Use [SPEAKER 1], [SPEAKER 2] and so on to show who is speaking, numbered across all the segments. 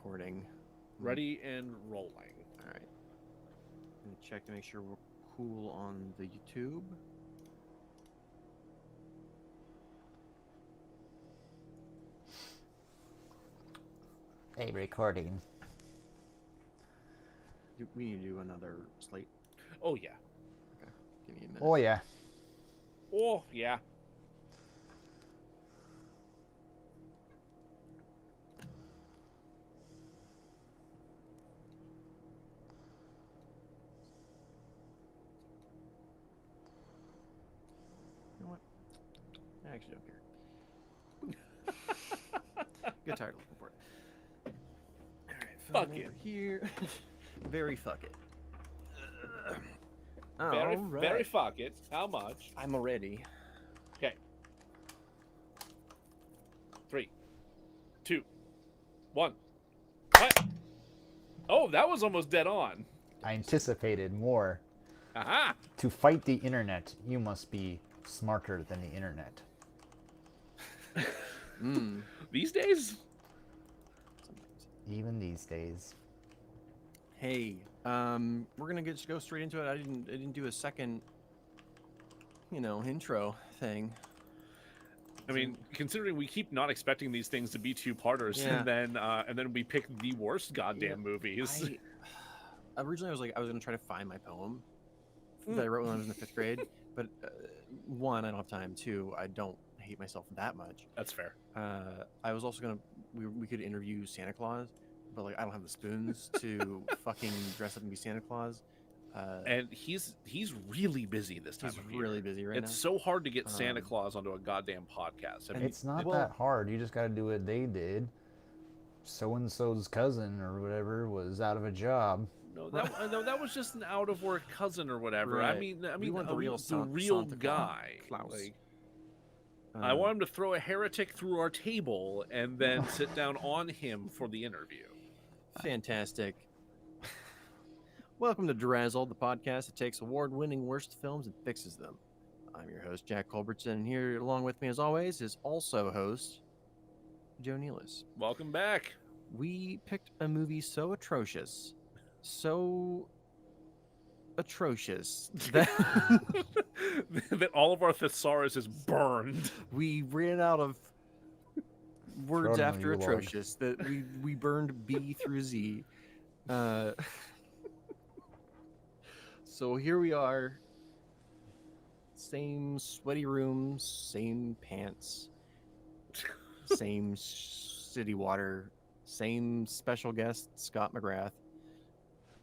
[SPEAKER 1] recording.
[SPEAKER 2] Ready and rolling.
[SPEAKER 1] All right. I'm gonna check to make sure we're cool on the YouTube.
[SPEAKER 3] Hey, recording.
[SPEAKER 1] We need to do another slate.
[SPEAKER 2] Oh, yeah.
[SPEAKER 1] Okay. Give me a minute.
[SPEAKER 3] Oh, yeah.
[SPEAKER 2] Oh, yeah.
[SPEAKER 1] You know what? I actually don't care. Get tired looking for it. All right.
[SPEAKER 2] Fuck it.
[SPEAKER 1] Here. Very fuck it.
[SPEAKER 2] Very,
[SPEAKER 1] All right.
[SPEAKER 2] very fuck it. How much?
[SPEAKER 1] I'm ready.
[SPEAKER 2] Okay. 3, 2, 1. What? Oh, that was almost dead on.
[SPEAKER 3] I anticipated more.
[SPEAKER 2] Aha!
[SPEAKER 3] To fight the internet, you must be smarter than the internet.
[SPEAKER 2] These days?
[SPEAKER 3] Even these days.
[SPEAKER 1] Hey, we're gonna just go straight into it. I didn't do a second, intro thing.
[SPEAKER 2] I mean, considering we keep not expecting these things to be two-parters,
[SPEAKER 1] Yeah.
[SPEAKER 2] and then we pick the worst goddamn movies.
[SPEAKER 1] Originally, I was gonna try to find my poem that I wrote when I was in the 5th grade, but one, I don't have time. Two, I don't hate myself that much.
[SPEAKER 2] That's fair.
[SPEAKER 1] I was also gonna we could interview Santa Claus, but I don't have the spoons to fucking dress up and be Santa Claus.
[SPEAKER 2] And he's really busy this time
[SPEAKER 1] He's
[SPEAKER 2] of year.
[SPEAKER 1] really busy right now.
[SPEAKER 2] It's so hard to get Santa Claus onto a goddamn podcast. I mean,
[SPEAKER 3] It's not that hard. You just got to do what they did. So-and-so's cousin or whatever was out of a job.
[SPEAKER 2] No, that was just an out-of-work cousin or whatever.
[SPEAKER 1] Right.
[SPEAKER 2] I mean,
[SPEAKER 1] We want the real
[SPEAKER 2] real
[SPEAKER 1] Santa
[SPEAKER 2] guy.
[SPEAKER 1] Claus.
[SPEAKER 2] Like, I want him to throw a heretic through our table and then sit down on him for the interview.
[SPEAKER 1] Fantastic. Welcome to DeRazzled, the podcast that takes award-winning worst films and fixes them. I'm your host, Jack Culbertson, and here along with me, as always, is also host, Joe Nealis.
[SPEAKER 2] Welcome back.
[SPEAKER 1] We picked a movie so atrocious that
[SPEAKER 2] that all of our thesaurus is burned.
[SPEAKER 1] we ran out of words
[SPEAKER 3] Throw it on
[SPEAKER 1] after
[SPEAKER 3] you, Lord.
[SPEAKER 1] atrocious, that we burned B through Z. So here we are, same sweaty rooms, same pants, same city water, same special guest Scott McGrath.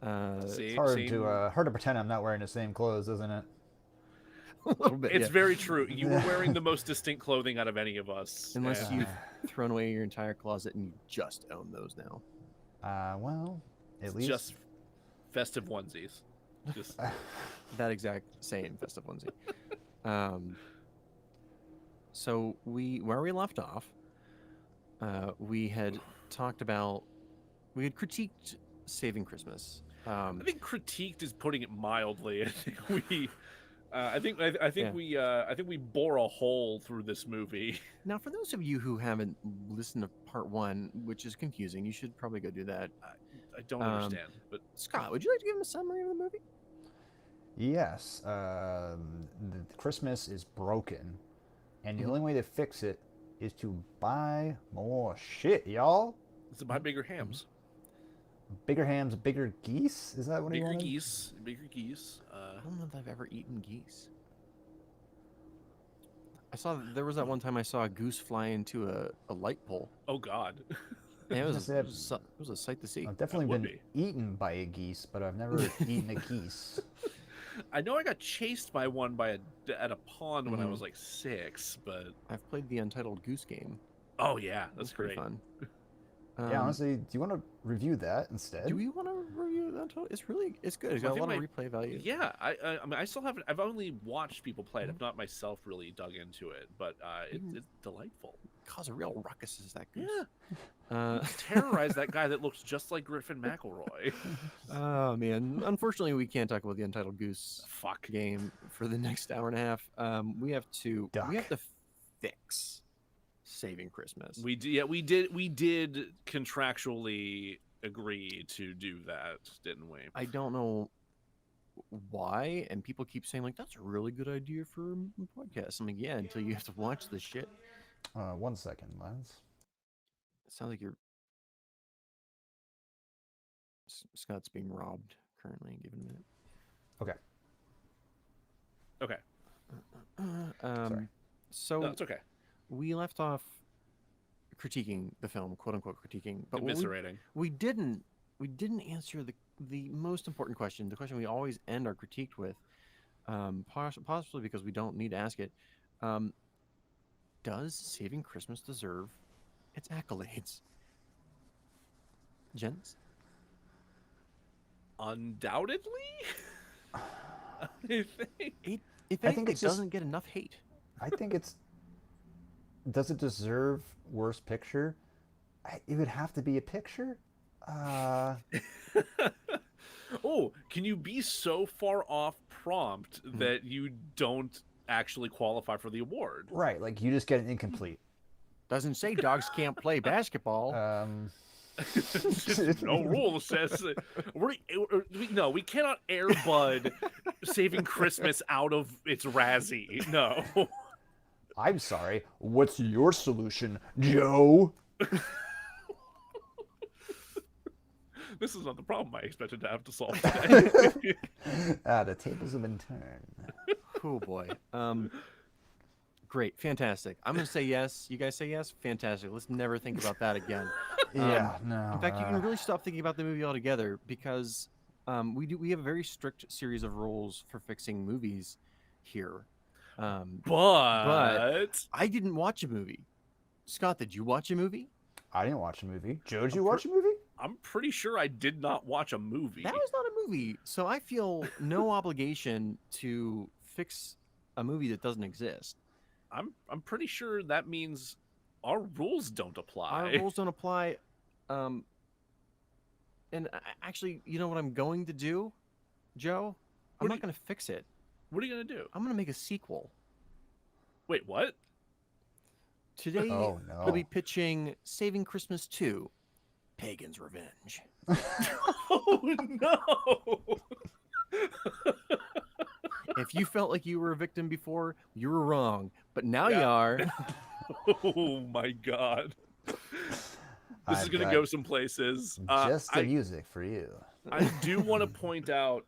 [SPEAKER 3] It's hard to pretend I'm not wearing the same clothes, isn't it?
[SPEAKER 1] A little bit,
[SPEAKER 2] It's
[SPEAKER 1] yeah.
[SPEAKER 2] very true. You were wearing the most distinct clothing out of any of us.
[SPEAKER 1] Unless
[SPEAKER 2] and-
[SPEAKER 1] you've thrown away your entire closet and you just own those now.
[SPEAKER 3] Well, at
[SPEAKER 2] It's
[SPEAKER 3] least
[SPEAKER 2] just festive onesies. Just
[SPEAKER 1] That exact same festive onesie. So where we left off, we had critiqued Saving Christmas.
[SPEAKER 2] I think critiqued is putting it mildly. I think we bore a hole through this movie.
[SPEAKER 1] Now, for those of you who haven't listened to part 1, which is confusing, you should probably go do that.
[SPEAKER 2] I don't understand, but
[SPEAKER 1] Scott, would you like to give him a summary of the movie?
[SPEAKER 3] yes. The Christmas is broken, and the only way to fix it is to buy more shit, y'all.
[SPEAKER 2] it's about bigger hams,
[SPEAKER 3] Bigger hams, bigger geese. Is that what he
[SPEAKER 2] bigger
[SPEAKER 3] wanted?
[SPEAKER 2] geese, bigger geese.
[SPEAKER 1] I don't know if I've ever eaten geese. There was that one time I saw a goose fly into a light pole.
[SPEAKER 2] Oh God.
[SPEAKER 1] And it was
[SPEAKER 3] Yeah,
[SPEAKER 1] it was a sight to see.
[SPEAKER 3] I've definitely
[SPEAKER 2] would
[SPEAKER 3] been eaten by a geese, but I've never eaten a geese.
[SPEAKER 2] I know I got chased by one at a pond when I
[SPEAKER 1] Mhm.
[SPEAKER 2] was like 6, but
[SPEAKER 1] I've played the Untitled Goose Game.
[SPEAKER 2] oh yeah,
[SPEAKER 1] That's
[SPEAKER 2] that's
[SPEAKER 1] pretty
[SPEAKER 2] great.
[SPEAKER 1] fun.
[SPEAKER 3] Yeah, honestly, do you want to review that instead?
[SPEAKER 1] Do we want to review that? It's good. It's
[SPEAKER 2] I
[SPEAKER 1] got a
[SPEAKER 2] think
[SPEAKER 1] lot of replay value.
[SPEAKER 2] Yeah, I mean, I still haven't. I've only watched people play it. I've not myself really dug into it, but it's delightful.
[SPEAKER 1] Cause a real ruckus is that goose.
[SPEAKER 2] Yeah, terrorize that guy that looks just like Griffin McElroy.
[SPEAKER 1] Oh man, unfortunately we can't talk about the Untitled Goose
[SPEAKER 2] Fuck.
[SPEAKER 1] game for the next hour and a half. We have to
[SPEAKER 3] Duck.
[SPEAKER 1] fix Saving Christmas.
[SPEAKER 2] We did contractually agree to do that, didn't we?
[SPEAKER 1] I don't know why, and people keep saying like that's a really good idea for a podcast. I'm like, yeah, until you have to watch this shit.
[SPEAKER 3] 1 second, Lance.
[SPEAKER 1] It sounds like you're Scott's being robbed currently. Give it a minute.
[SPEAKER 3] Okay.
[SPEAKER 2] Okay.
[SPEAKER 3] Sorry.
[SPEAKER 1] So
[SPEAKER 2] No, it's okay.
[SPEAKER 1] we left off critiquing the film, quote unquote critiquing, but what
[SPEAKER 2] Eviscerating.
[SPEAKER 1] we didn't answer the most important question, the question we always end our critique with, possibly because we don't need to ask it. Does Saving Christmas deserve its accolades? Gents?
[SPEAKER 2] Undoubtedly. I think.
[SPEAKER 1] If
[SPEAKER 3] I
[SPEAKER 1] anything,
[SPEAKER 3] think
[SPEAKER 1] it
[SPEAKER 3] it's just-
[SPEAKER 1] doesn't get enough hate.
[SPEAKER 3] I think it's. Does it deserve worst picture? It would have to be a picture.
[SPEAKER 2] Oh, can you be so far off prompt that you don't actually qualify for the award?
[SPEAKER 3] Right, like you just get an incomplete.
[SPEAKER 1] Doesn't say dogs can't play basketball.
[SPEAKER 2] No rule says that no, we cannot airbud Saving Christmas out of its Razzie. No.
[SPEAKER 3] I'm sorry. What's your solution, Joe?
[SPEAKER 2] This is not the problem I expected to have to solve today.
[SPEAKER 3] The tables have been turned.
[SPEAKER 1] Oh boy. Great, fantastic. I'm gonna say yes. You guys say yes. Fantastic. Let's never think about that again.
[SPEAKER 3] Yeah, no.
[SPEAKER 1] In fact, you can really stop thinking about the movie altogether because we have a very strict series of rules for fixing movies here.
[SPEAKER 2] But
[SPEAKER 1] I didn't watch a movie. Scott, did you watch a movie?
[SPEAKER 3] I didn't watch a movie. Joe, did you watch a movie?
[SPEAKER 2] I'm pretty sure I did not watch a movie.
[SPEAKER 1] That was not a movie, so I feel no obligation to fix a movie that doesn't exist.
[SPEAKER 2] I'm pretty sure that means our rules don't apply.
[SPEAKER 1] Our rules don't apply. And actually, you know what I'm going to do, Joe? I'm not going to fix it.
[SPEAKER 2] What are you going to do?
[SPEAKER 1] I'm going to make a sequel.
[SPEAKER 2] Wait, what?
[SPEAKER 1] Today,
[SPEAKER 3] Oh, no.
[SPEAKER 1] we'll be pitching Saving Christmas 2, Pagan's Revenge.
[SPEAKER 2] Oh, no!
[SPEAKER 1] If you felt like you were a victim before, you were wrong. But now you
[SPEAKER 2] Yeah.
[SPEAKER 1] are.
[SPEAKER 2] Oh, my God. This is
[SPEAKER 3] I've
[SPEAKER 2] going to
[SPEAKER 3] got
[SPEAKER 2] go some places.
[SPEAKER 3] Just the music for you.
[SPEAKER 2] I do want to point out.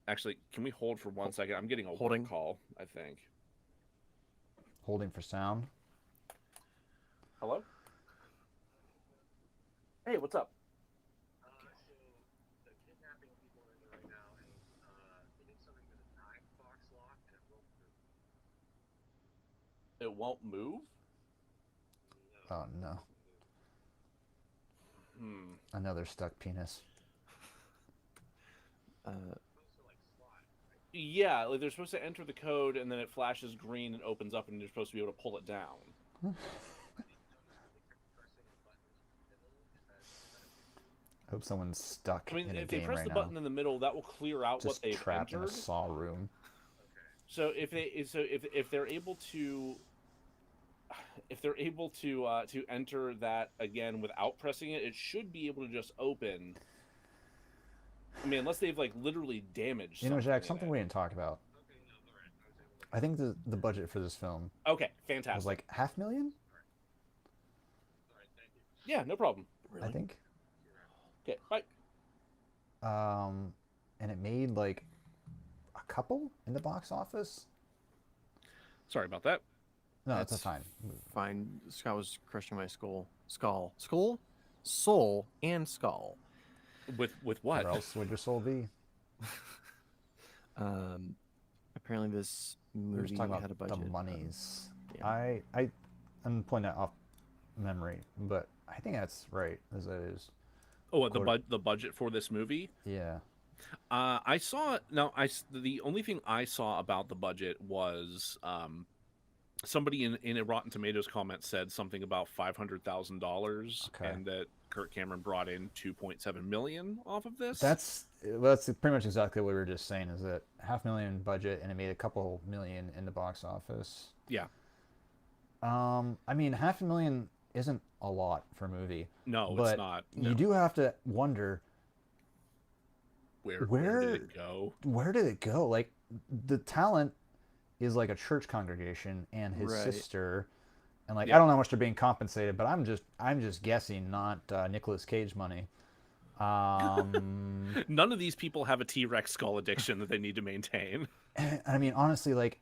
[SPEAKER 2] Actually, can we hold for 1 second? I'm getting a
[SPEAKER 1] Holding.
[SPEAKER 2] work call, I think.
[SPEAKER 3] Holding for sound.
[SPEAKER 2] Hello? Hey, what's up?
[SPEAKER 4] So the kidnapping people are in there right now, and they did something with a 9-box lock, and it won't move.
[SPEAKER 2] It won't move?
[SPEAKER 3] Oh, no. Another stuck penis.
[SPEAKER 2] Yeah, like they're supposed to enter the code, and then it flashes green and opens up, and you're supposed to be able to pull it down.
[SPEAKER 3] I hope someone's stuck
[SPEAKER 2] I mean,
[SPEAKER 3] in a
[SPEAKER 2] if they
[SPEAKER 3] game
[SPEAKER 2] press
[SPEAKER 3] right
[SPEAKER 2] the
[SPEAKER 3] now.
[SPEAKER 2] button in the middle, that will clear out
[SPEAKER 3] Just
[SPEAKER 2] what they've
[SPEAKER 3] trapped in
[SPEAKER 2] entered.
[SPEAKER 3] a saw room.
[SPEAKER 2] So if they're able to to enter that again without pressing it, it should be able to just open. I mean, unless they've like literally damaged.
[SPEAKER 3] You know, Jack,
[SPEAKER 2] in
[SPEAKER 3] something
[SPEAKER 2] it.
[SPEAKER 3] we didn't talk about. I think the budget for this film
[SPEAKER 2] Okay, fantastic.
[SPEAKER 3] was like $500,000.
[SPEAKER 2] Yeah, no problem.
[SPEAKER 1] Really?
[SPEAKER 3] I think.
[SPEAKER 2] Okay, bye.
[SPEAKER 3] And it made like a couple in the box office.
[SPEAKER 2] Sorry about that.
[SPEAKER 3] No, that's
[SPEAKER 1] That's
[SPEAKER 3] fine.
[SPEAKER 1] Fine. Scott was crushing my soul, and skull.
[SPEAKER 2] With what?
[SPEAKER 3] Where else would your soul be?
[SPEAKER 1] Apparently this
[SPEAKER 3] We were
[SPEAKER 1] movie
[SPEAKER 3] just talking
[SPEAKER 1] had a
[SPEAKER 3] about
[SPEAKER 1] budget.
[SPEAKER 3] the monies.
[SPEAKER 1] yeah.
[SPEAKER 3] I'm pulling that off memory, but I think that's right as it is.
[SPEAKER 2] Oh, the budget for this movie.
[SPEAKER 3] Yeah.
[SPEAKER 2] I saw. No, the only thing I saw about the budget was somebody in a Rotten Tomatoes comment said something about $500,000,
[SPEAKER 3] Okay.
[SPEAKER 2] and that Kirk Cameron brought in 2.7 million off of this.
[SPEAKER 3] That's pretty much exactly what we were just saying. Is that $500,000 budget and it made a couple million in the box office.
[SPEAKER 2] Yeah.
[SPEAKER 3] I mean, $500,000 isn't a lot for a movie.
[SPEAKER 2] No,
[SPEAKER 3] but
[SPEAKER 2] it's not. No.
[SPEAKER 3] You do have to wonder
[SPEAKER 2] where did it go?
[SPEAKER 3] Where did it go? Like, the talent is like a church congregation and his sister, and like I don't know how much they're being compensated, but I'm just guessing, not Nicolas Cage money.
[SPEAKER 2] None of these people have a T-Rex skull addiction that they need to maintain.
[SPEAKER 3] I mean, honestly, like,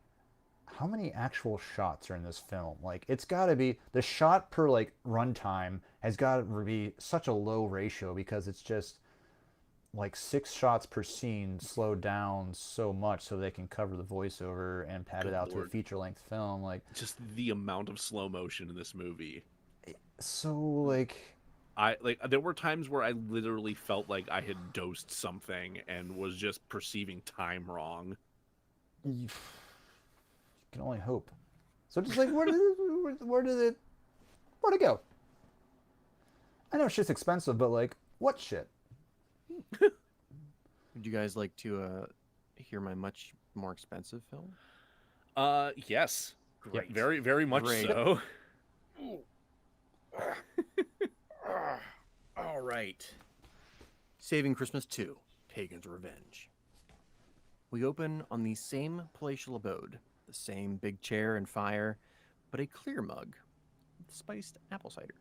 [SPEAKER 3] how many actual shots are in this film? Like, it's got to be the shot per like runtime has got to be such a low ratio, because it's just like 6 shots per scene slowed down so much so they can cover the voiceover and pad it out to a feature-length film. Like,
[SPEAKER 2] just the amount of slow motion in this movie.
[SPEAKER 3] So like,
[SPEAKER 2] there were times where I literally felt like I had dosed something and was just perceiving time wrong.
[SPEAKER 3] You can only hope. So just like, where did it go? I know shit's expensive, but like, what shit?
[SPEAKER 1] Would you guys like to hear my much more expensive film?
[SPEAKER 2] Yes.
[SPEAKER 1] Great.
[SPEAKER 2] Very, very much so.
[SPEAKER 1] All right. Saving Christmas 2, Pagan's Revenge. We open on the same palatial abode, the same big chair and fire, but a clear mug with spiced apple cider.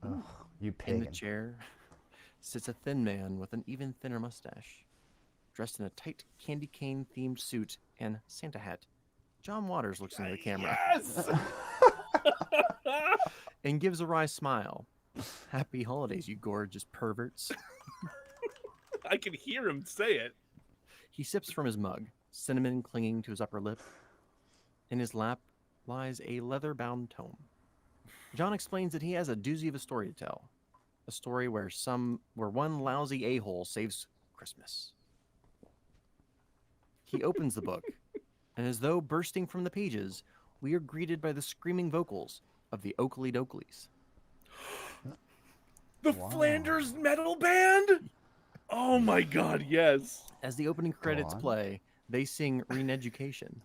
[SPEAKER 3] Ugh, you pagan.
[SPEAKER 1] In the chair sits a thin man with an even thinner mustache. Dressed in a tight candy cane themed suit and Santa hat, John Waters looks into the camera.
[SPEAKER 2] Yes!
[SPEAKER 1] And gives a wry smile. Happy holidays, you gorgeous perverts.
[SPEAKER 2] I can hear him say it.
[SPEAKER 1] He sips from his mug, cinnamon clinging to his upper lip. In his lap lies a leather-bound tome. John explains that he has a doozy of a story to tell. A story where one lousy a-hole saves Christmas. He opens the book, and as though bursting from the pages, we are greeted by the screaming vocals of the Oakley Dokleys.
[SPEAKER 2] The Flanders Metal Band? Oh my god, yes.
[SPEAKER 1] As the opening credits play, they sing Re-Education.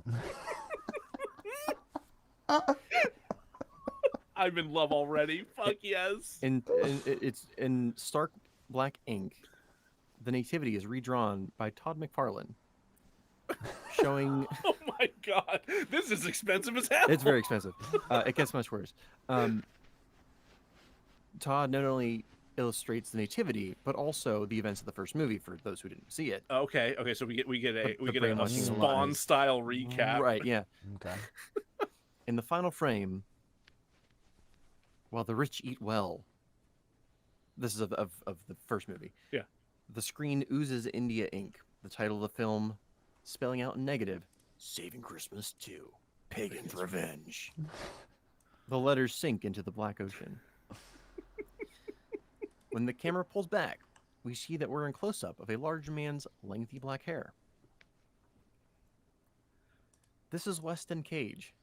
[SPEAKER 2] I'm in love already. Fuck yes.
[SPEAKER 1] And it's in stark black ink. The nativity is redrawn by Todd McFarlane, showing.
[SPEAKER 2] Oh my god, this is expensive as hell.
[SPEAKER 1] It's very expensive. It gets much worse. Todd not only illustrates the nativity, but also the events of the first movie for those who didn't see it.
[SPEAKER 2] Okay, so we get a
[SPEAKER 1] brainwashing
[SPEAKER 2] Spawn
[SPEAKER 1] lies.
[SPEAKER 2] style recap.
[SPEAKER 1] Right, yeah.
[SPEAKER 3] Okay.
[SPEAKER 1] In the final frame, while the rich eat well, this is of the first movie.
[SPEAKER 2] Yeah.
[SPEAKER 1] The screen oozes India ink, the title of the film spelling out in negative, Saving Christmas 2, Pagan's Revenge. The letters sink into the black ocean. When the camera pulls back, we see that we're in close-up of a large man's lengthy black hair. This is Weston Cage.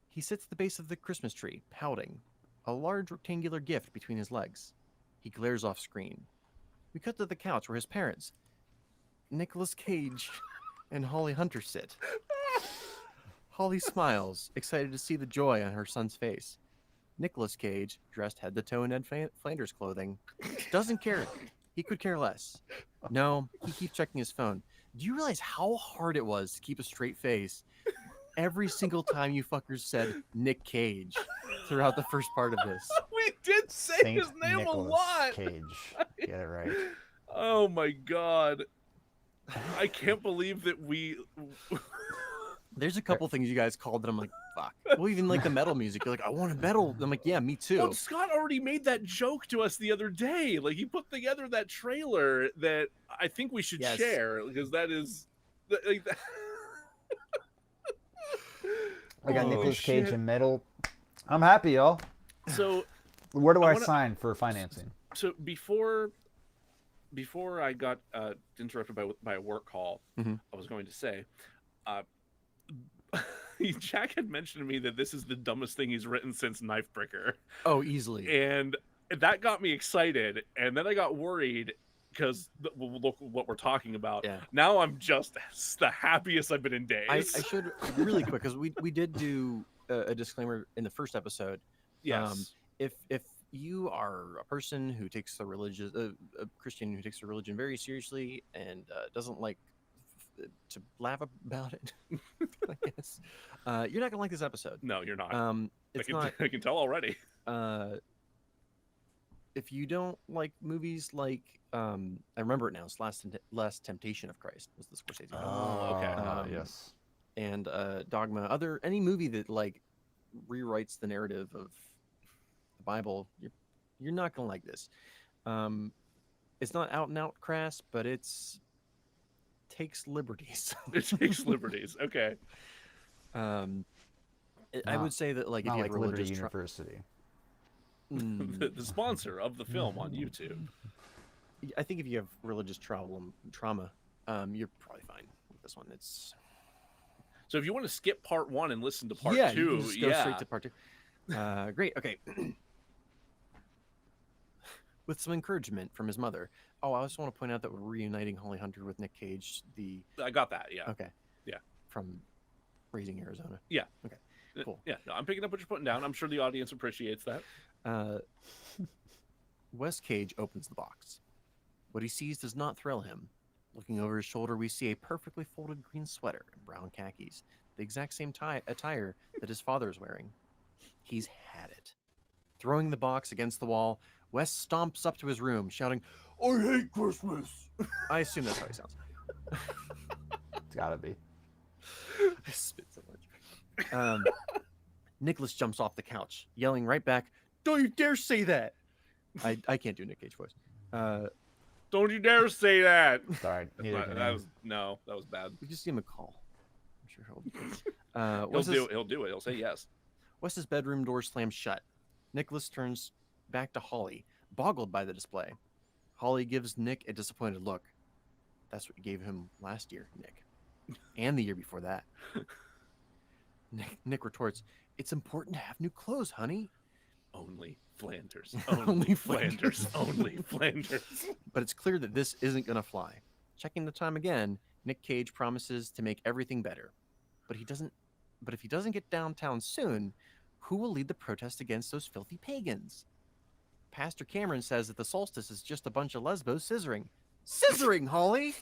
[SPEAKER 1] He sits at the base of the Christmas tree, pouting, a large rectangular gift between his legs. He glares off screen. We cut to the couch where his parents, Nicolas Cage and Holly Hunter, sit. Holly smiles, excited to see the joy on her son's face. Nicolas Cage, dressed head to toe in Ned Flanders clothing, doesn't care. He could care less. No, he keeps checking his phone. Do you realize how hard it was to keep a straight face every single time you fuckers said Nick Cage throughout the first part of this?
[SPEAKER 2] We did say
[SPEAKER 3] Saint
[SPEAKER 2] his name
[SPEAKER 3] Nicolas
[SPEAKER 2] a lot.
[SPEAKER 3] Cage. Get it right.
[SPEAKER 2] Oh my god. I can't believe that we...
[SPEAKER 1] There's a couple things you guys called that I'm like, fuck. Well, even like the metal music. You're like, I want a metal. I'm like, yeah, me too.
[SPEAKER 2] Well, Scott already made that joke to us the other day. Like, he put together that trailer that I think we should share, because that is... Like, that...
[SPEAKER 3] I got Nicolas Cage and metal. I'm happy, y'all.
[SPEAKER 2] So...
[SPEAKER 3] Where do I sign for financing?
[SPEAKER 2] So before I got interrupted by a work call, I was going to say, Jack had mentioned to me that this is the dumbest thing he's written since Knife Breaker.
[SPEAKER 1] Oh, easily.
[SPEAKER 2] And that got me excited, and then I got worried because look what we're talking about.
[SPEAKER 1] Yeah.
[SPEAKER 2] Now I'm just the happiest I've been in days.
[SPEAKER 1] I should really quick, because we did do a disclaimer in the first episode.
[SPEAKER 2] Yes.
[SPEAKER 1] If you are a person who takes the religious a Christian who takes the religion very seriously and doesn't like to laugh about it, I guess you're not gonna like this episode.
[SPEAKER 2] No, you're not.
[SPEAKER 1] It's
[SPEAKER 2] I can,
[SPEAKER 1] not.
[SPEAKER 2] I can tell already.
[SPEAKER 1] If you don't like movies like I remember it now, it's Last Temptation of Christ was the Scorsese film.
[SPEAKER 2] Oh, okay.
[SPEAKER 3] Yes.
[SPEAKER 1] And Dogma, any movie that like rewrites the narrative of the Bible, you're not gonna like this. It's not out and out crass, but takes liberties.
[SPEAKER 2] It takes liberties. Okay.
[SPEAKER 1] I would say that like if
[SPEAKER 3] Not
[SPEAKER 1] you
[SPEAKER 3] like
[SPEAKER 1] have
[SPEAKER 3] Liberty
[SPEAKER 1] religious
[SPEAKER 3] University.
[SPEAKER 2] The sponsor of the film on YouTube.
[SPEAKER 1] I think if you have religious trauma, you're probably fine with this one. It's
[SPEAKER 2] So if you want to skip part 1 and listen to part
[SPEAKER 1] you
[SPEAKER 2] 2,
[SPEAKER 1] can just go straight to part 2. Great. Okay. With some encouragement from his mother. Oh, I also want to point out that we're reuniting Holly Hunter with Nick Cage.
[SPEAKER 2] I got that. Yeah.
[SPEAKER 1] Okay.
[SPEAKER 2] Yeah.
[SPEAKER 1] From Raising Arizona.
[SPEAKER 2] Yeah.
[SPEAKER 1] Okay. Cool.
[SPEAKER 2] Yeah. No, I'm picking up what you're putting down. I'm sure the audience appreciates that.
[SPEAKER 1] Wes Cage opens the box. What he sees does not thrill him. Looking over his shoulder, we see a perfectly folded green sweater and brown khakis, the exact same attire that his father is wearing. He's had it. Throwing the box against the wall, Wes stomps up to his room, shouting, "I hate Christmas!" I assume that's how he sounds.
[SPEAKER 3] It's gotta be.
[SPEAKER 1] I spit so much. Nicholas jumps off the couch, yelling right back, "Don't you dare say that!" I can't do Nick Cage voice.
[SPEAKER 2] Don't you dare say that.
[SPEAKER 3] Sorry.
[SPEAKER 2] That was bad.
[SPEAKER 1] We just give him a call. I'm sure he'll
[SPEAKER 2] He'll do it. He'll say yes.
[SPEAKER 1] Wes's bedroom door slams shut. Nicholas turns back to Holly, boggled by the display. Holly gives Nick a disappointed look. That's what you gave him last year, Nick. And the year before that. Nick retorts, "It's important to have new clothes, honey."
[SPEAKER 2] Only Flanders.
[SPEAKER 1] Only
[SPEAKER 2] Flanders. Only Flanders.
[SPEAKER 1] But it's clear that this isn't going to fly. Checking the time again, Nick Cage promises to make everything better. But if he doesn't get downtown soon, who will lead the protest against those filthy pagans? Pastor Cameron says that the solstice is just a bunch of lesbos scissoring. Scissoring, Holly!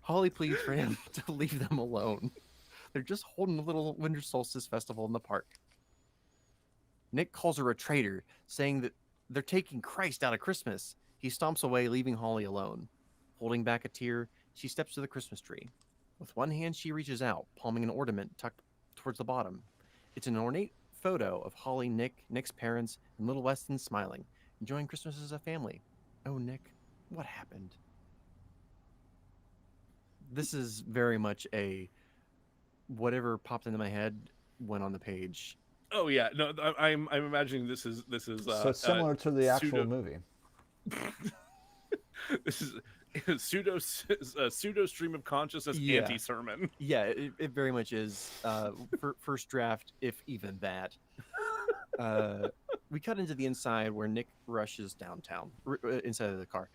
[SPEAKER 1] Holly pleads for him to leave them alone. They're just holding a little winter solstice festival in the park. Nick calls her a traitor, saying that they're taking Christ out of Christmas. He stomps away, leaving Holly alone. Holding back a tear, she steps to the Christmas tree. With one hand, she reaches out, palming an ornament tucked towards the bottom. It's an ornate photo of Holly, Nick's parents, and little Weston smiling, enjoying Christmas as a family. Oh, Nick, what happened? This is very much a whatever popped into my head went on the page.
[SPEAKER 2] Oh yeah, no, I'm imagining this is
[SPEAKER 3] So similar to the actual movie.
[SPEAKER 2] This is a pseudo stream of consciousness
[SPEAKER 1] Yeah.
[SPEAKER 2] anti-sermon.
[SPEAKER 1] Yeah, it very much is. First draft, if even that. We cut into the inside where Nick rushes downtown, inside of the car.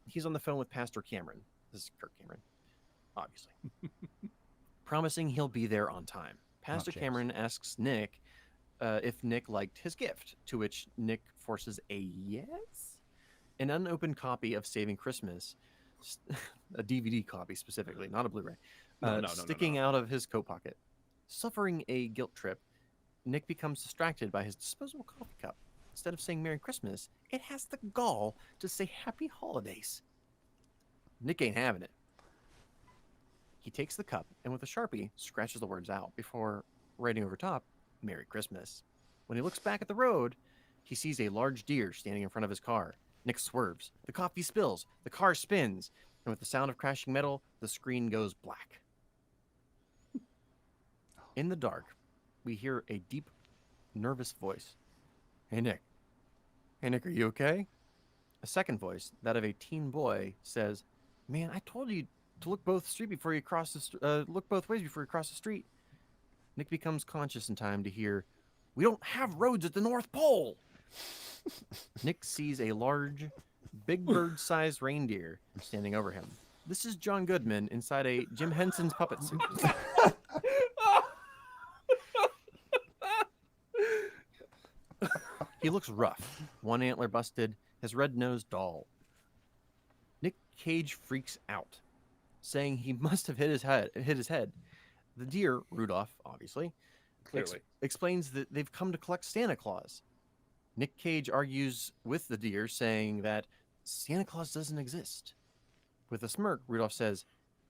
[SPEAKER 1] He's on the phone with Pastor Cameron. This is Kirk Cameron, obviously. Promising he'll be there on time. Pastor Cameron asks Nick if Nick liked his gift, to which Nick forces a yes. An unopened copy of Saving Christmas, a DVD copy specifically, not a Blu-ray, sticking out of his coat pocket. Suffering a guilt trip, Nick becomes distracted by his disposable coffee cup. Instead of saying Merry Christmas, it has the gall to say Happy Holidays. Nick ain't having it. He takes the cup and with a Sharpie scratches the words out before writing over top, Merry Christmas. When he looks back at the road, he sees a large deer standing in front of his car. Nick swerves. The coffee spills. The car spins. And with the sound of crashing metal, the screen goes black. In the dark, we hear a deep, nervous voice. Hey, Nick. Hey, Nick, are you okay? A second voice, that of a teen boy, says, Man, I told you to look both ways before you cross the street. Nick becomes conscious in time to hear, We don't have roads at the North Pole. Nick sees a large, Big Bird-sized reindeer standing over him. This is John Goodman inside a Jim Henson's puppet suit. He looks rough, one antler busted, his red-nosed dull. Nick Cage freaks out, saying he must have hit his head. The deer, Rudolph, obviously,
[SPEAKER 2] Clearly.
[SPEAKER 1] explains that they've come to collect Santa Claus. Nick Cage argues with the deer, saying that Santa Claus doesn't exist. With a smirk, Rudolph says,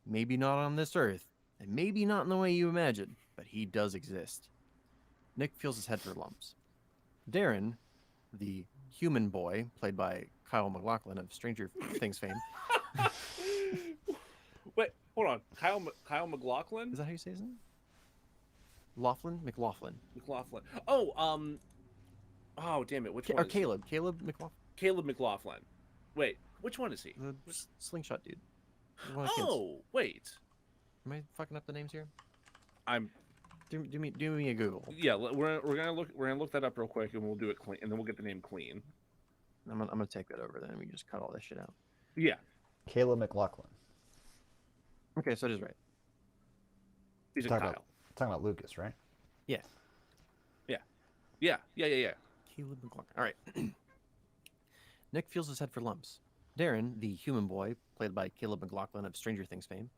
[SPEAKER 1] maybe not on this earth, and maybe not in the way you imagine, but he does exist. Nick feels his head for lumps. Darren, the human boy, played by Kyle MacLachlan of Stranger Things fame.
[SPEAKER 2] Wait, hold on. Kyle MacLachlan?
[SPEAKER 1] Is that how you say his name? McLaughlin?
[SPEAKER 2] MacLachlan. Oh, damn it. Which one?
[SPEAKER 1] Or Caleb. Caleb McLaughlin.
[SPEAKER 2] Caleb MacLachlan. Wait, which one is he?
[SPEAKER 1] The slingshot dude. One of the kids.
[SPEAKER 2] Oh, wait.
[SPEAKER 1] Am I fucking up the names here?
[SPEAKER 2] I'm.
[SPEAKER 1] Do me a Google.
[SPEAKER 2] Yeah, we're gonna look that up real quick, and we'll do it clean, and then we'll get the name clean.
[SPEAKER 1] I'm gonna take that over then. And we just cut all this shit out.
[SPEAKER 2] Yeah,
[SPEAKER 3] Caleb MacLachlan.
[SPEAKER 1] Okay, so it is right.
[SPEAKER 2] he's a
[SPEAKER 3] Talking
[SPEAKER 2] Kyle.
[SPEAKER 3] about, talking about Lucas, right?
[SPEAKER 1] Yeah.
[SPEAKER 2] Yeah.
[SPEAKER 1] Caleb McLaughlin. All right. Nick feels his head for lumps. Darren, the human boy, played by Caleb McLaughlin of Stranger Things fame,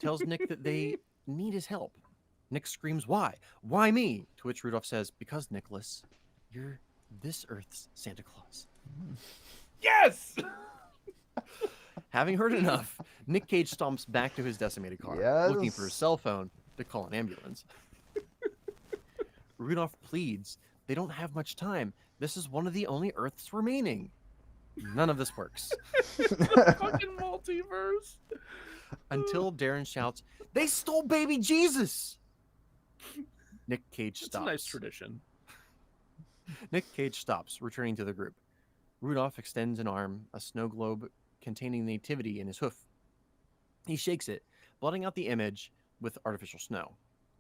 [SPEAKER 1] tells Nick that they need his help. Nick screams, "Why? Why me?" To which Rudolph says, "Because, Nicholas, you're this Earth's Santa Claus."
[SPEAKER 2] Yes.
[SPEAKER 1] Having heard enough, Nick Cage stomps back to his decimated car, looking for his cell phone to call an ambulance. Rudolph pleads, they don't have much time. This is one of the only Earths remaining. None of this works.
[SPEAKER 2] Fucking multiverse.
[SPEAKER 1] Until Darren shouts, "They stole baby Jesus!" Nick Cage
[SPEAKER 2] It's
[SPEAKER 1] stops.
[SPEAKER 2] a nice tradition.
[SPEAKER 1] Nick Cage stops, returning to the group. Rudolph extends an arm, a snow globe containing the nativity in his hoof. He shakes it, blotting out the image with artificial snow.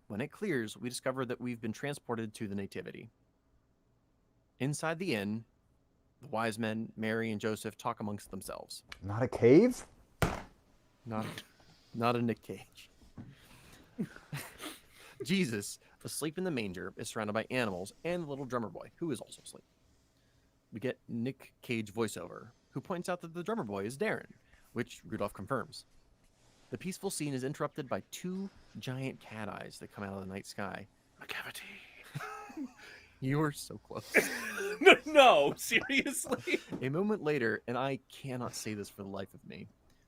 [SPEAKER 1] When it clears, we discover that we've been transported to the nativity. Inside the inn, the wise men, Mary and Joseph, talk amongst themselves.
[SPEAKER 3] Not a cave?
[SPEAKER 1] Not a Nick Cage. Jesus, asleep in the manger, is surrounded by animals and the little drummer boy, who is also asleep. We get Nick Cage voiceover, who points out that the drummer boy is Darren, which Rudolph confirms. The peaceful scene is interrupted by two giant cat eyes that come out of the night sky.
[SPEAKER 2] McCavity.
[SPEAKER 1] You were so close.
[SPEAKER 2] No, seriously.
[SPEAKER 1] A moment later, and I cannot say this for the life of me,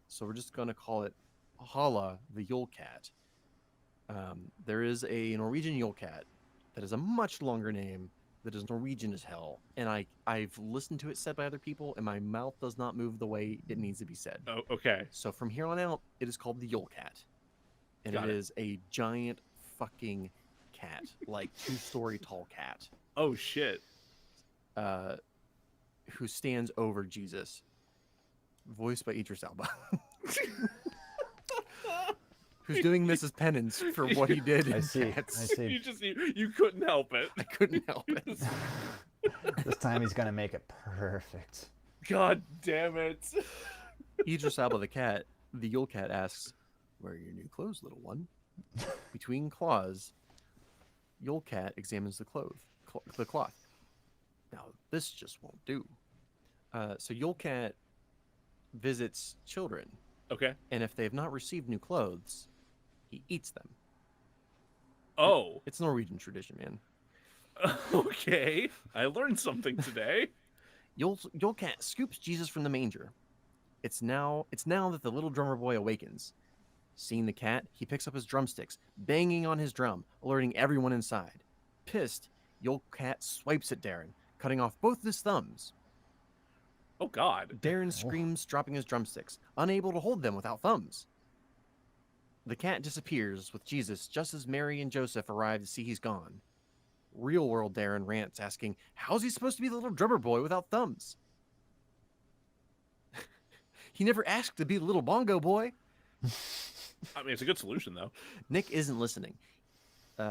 [SPEAKER 1] so we're just going to call it Hala the Yule Cat. There is a Norwegian Yule Cat that is a much longer name that is Norwegian as hell, and I've listened to it said by other people, and my mouth does not move the way it needs to be said.
[SPEAKER 2] Oh, okay.
[SPEAKER 1] So from here on out, it is called the Yule Cat, and
[SPEAKER 2] Got
[SPEAKER 1] it
[SPEAKER 2] it.
[SPEAKER 1] is a giant fucking cat, like 2-story tall cat,
[SPEAKER 2] Oh shit.
[SPEAKER 1] who stands over Jesus, voiced by Idris Elba. Who's doing this as penance for what he did in
[SPEAKER 3] I see.
[SPEAKER 1] Cats.
[SPEAKER 3] I see.
[SPEAKER 2] You couldn't help it.
[SPEAKER 1] I couldn't help it.
[SPEAKER 3] This time he's gonna make it perfect.
[SPEAKER 2] God damn it.
[SPEAKER 1] Idris Elba the Yule Cat asks, "Where are your new clothes, little one?" Between claws, Yule Cat examines the cloth. Now, this just won't do. So Yule Cat visits children,
[SPEAKER 2] Okay.
[SPEAKER 1] and if they have not received new clothes, he eats them.
[SPEAKER 2] Oh.
[SPEAKER 1] It's Norwegian tradition, man.
[SPEAKER 2] Okay. I learned something today.
[SPEAKER 1] Yule Cat scoops Jesus from the manger. It's now that the little drummer boy awakens. Seeing the cat, he picks up his drumsticks, banging on his drum, alerting everyone inside. Pissed, Yule Cat swipes at Darren, cutting off both his thumbs.
[SPEAKER 2] Oh God.
[SPEAKER 1] Darren screams, dropping his drumsticks, unable to hold them without thumbs. The cat disappears with Jesus just as Mary and Joseph arrive to see he's gone. Real world Darren rants, asking, how's he supposed to be the little drummer boy without thumbs? He never asked to be the little bongo boy.
[SPEAKER 2] I mean, it's a good solution though.
[SPEAKER 1] Nick isn't listening.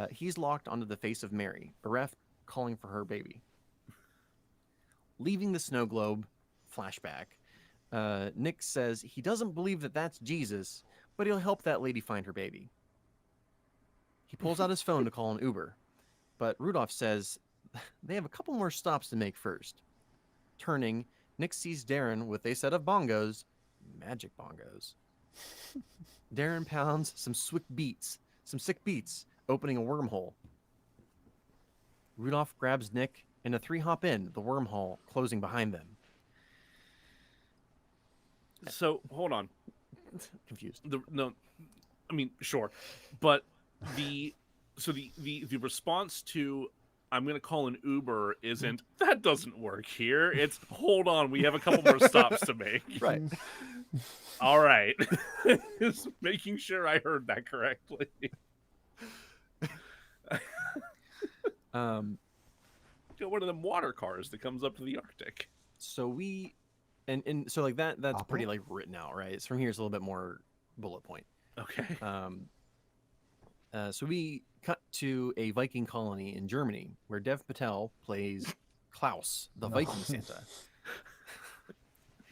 [SPEAKER 1] He's locked onto the face of Mary, bereft calling for her baby. Leaving the snow globe, flashback, Nick says he doesn't believe that that's Jesus, but he'll help that lady find her baby. He pulls out his phone to call an Uber, but Rudolph says they have a couple more stops to make first. Turning, Nick sees Darren with a set of bongos, magic bongos. Darren pounds some sick beats, opening a wormhole. Rudolph grabs Nick, and the three hop in, the wormhole closing behind them.
[SPEAKER 2] So hold on.
[SPEAKER 1] Confused.
[SPEAKER 2] Sure, but the response to I'm gonna call an Uber isn't that doesn't work here. It's hold on, we have a couple more stops to make.
[SPEAKER 1] Right.
[SPEAKER 2] All right. Just making sure I heard that correctly. Got one of them water cars that comes up to the Arctic.
[SPEAKER 1] So we, and so like that's
[SPEAKER 3] Opera?
[SPEAKER 1] pretty like written out, right? So from here it's a little bit more bullet point.
[SPEAKER 2] Okay.
[SPEAKER 1] So we cut to a Viking colony in Germany where Dev Patel plays Klaus, the Viking Santa.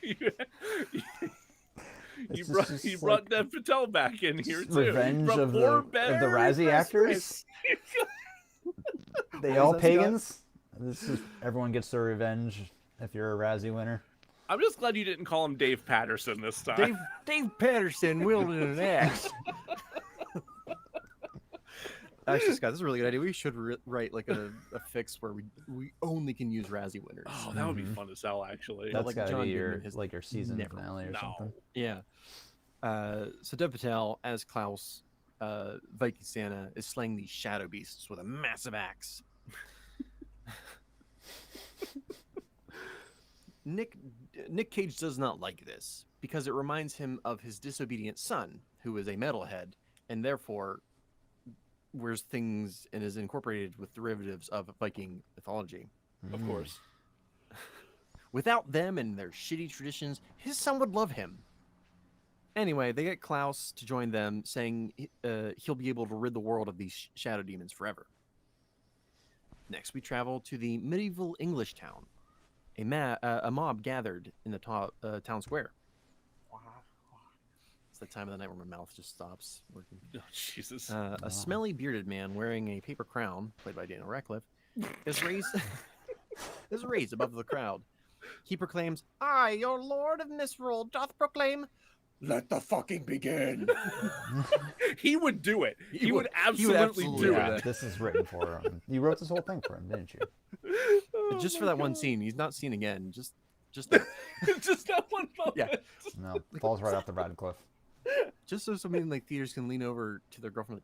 [SPEAKER 3] It's
[SPEAKER 2] You
[SPEAKER 3] just
[SPEAKER 2] brought
[SPEAKER 3] like
[SPEAKER 2] Dev Patel back in here too.
[SPEAKER 3] revenge
[SPEAKER 2] You brought
[SPEAKER 3] of
[SPEAKER 2] poor
[SPEAKER 3] the
[SPEAKER 2] Merry
[SPEAKER 3] Razzie
[SPEAKER 2] Christmas.
[SPEAKER 3] actors. They
[SPEAKER 1] What
[SPEAKER 3] all
[SPEAKER 1] is that, Scott?
[SPEAKER 3] pagans. This is everyone gets their revenge if you're a Razzie winner.
[SPEAKER 2] I'm just glad you didn't call him Dave Patterson this time.
[SPEAKER 1] Dave Patterson wielding an axe. Actually, Scott, this is a really good idea. We should write like a fix where we only can use Razzie winners.
[SPEAKER 2] Oh, that would be fun to sell, actually.
[SPEAKER 3] That's
[SPEAKER 1] like
[SPEAKER 3] gotta
[SPEAKER 1] John
[SPEAKER 3] be your
[SPEAKER 1] Goodman has
[SPEAKER 3] like your season
[SPEAKER 1] never-
[SPEAKER 3] finale or
[SPEAKER 2] No.
[SPEAKER 3] something.
[SPEAKER 1] Yeah. So Dev Patel as Klaus, Viking Santa, is slaying these shadow beasts with a massive axe. Nick Cage does not like this because it reminds him of his disobedient son, who is a metalhead and therefore wears things and is incorporated with derivatives of Viking mythology.
[SPEAKER 2] Of course.
[SPEAKER 1] Without them and their shitty traditions, his son would love him. Anyway, they get Klaus to join them, saying he'll be able to rid the world of these shadow demons forever. Next, we travel to the medieval English town. A mob gathered in the town square. It's the time of the night where my mouth just stops working.
[SPEAKER 2] Oh, Jesus.
[SPEAKER 1] A smelly bearded man wearing a paper crown, played by Daniel Radcliffe, is raised above the crowd. He proclaims, "I, your lord of misrule, doth proclaim, let the fucking begin."
[SPEAKER 2] He would do it. He would
[SPEAKER 1] absolutely
[SPEAKER 2] absolutely do
[SPEAKER 1] do
[SPEAKER 3] Yeah,
[SPEAKER 2] it.
[SPEAKER 3] this is written for him. You wrote this whole thing for him, didn't you?
[SPEAKER 1] Just for that one scene. He's not seen again. Just
[SPEAKER 2] Just that one moment.
[SPEAKER 1] Yeah.
[SPEAKER 3] No, falls right off the Radcliffe.
[SPEAKER 1] so somebody in like theaters can lean over to their girlfriend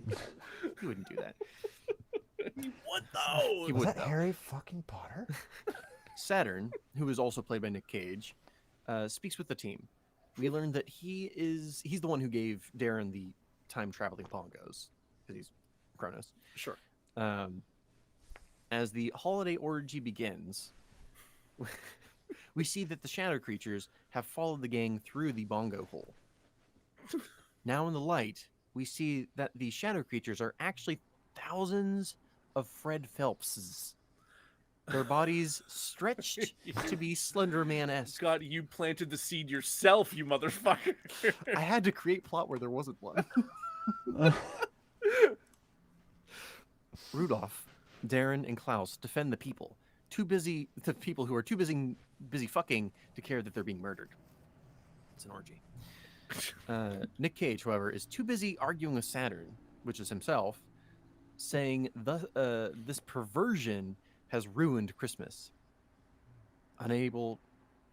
[SPEAKER 1] like, he wouldn't do that.
[SPEAKER 2] He would though.
[SPEAKER 1] He
[SPEAKER 3] Was
[SPEAKER 1] would
[SPEAKER 3] that
[SPEAKER 1] though.
[SPEAKER 3] Harry fucking Potter?
[SPEAKER 1] Saturn, who is also played by Nick Cage, speaks with the team. We learned that he's the one who gave Darren the time traveling bongos because he's Kronos.
[SPEAKER 2] Sure.
[SPEAKER 1] As the holiday orgy begins, we see that the shadow creatures have followed the gang through the bongo hole. Now in the light, we see that the shadow creatures are actually thousands of Fred Phelpses. Their bodies stretched to be Slender Man-esque.
[SPEAKER 2] Scott, you planted the seed yourself, you motherfucker.
[SPEAKER 1] I had to create plot where there wasn't one. Rudolph, Darren, and Klaus defend the people who are too busy fucking to care that they're being murdered. It's an orgy. Nick Cage, however, is too busy arguing with Saturn, which is himself, saying this perversion has ruined Christmas. Unable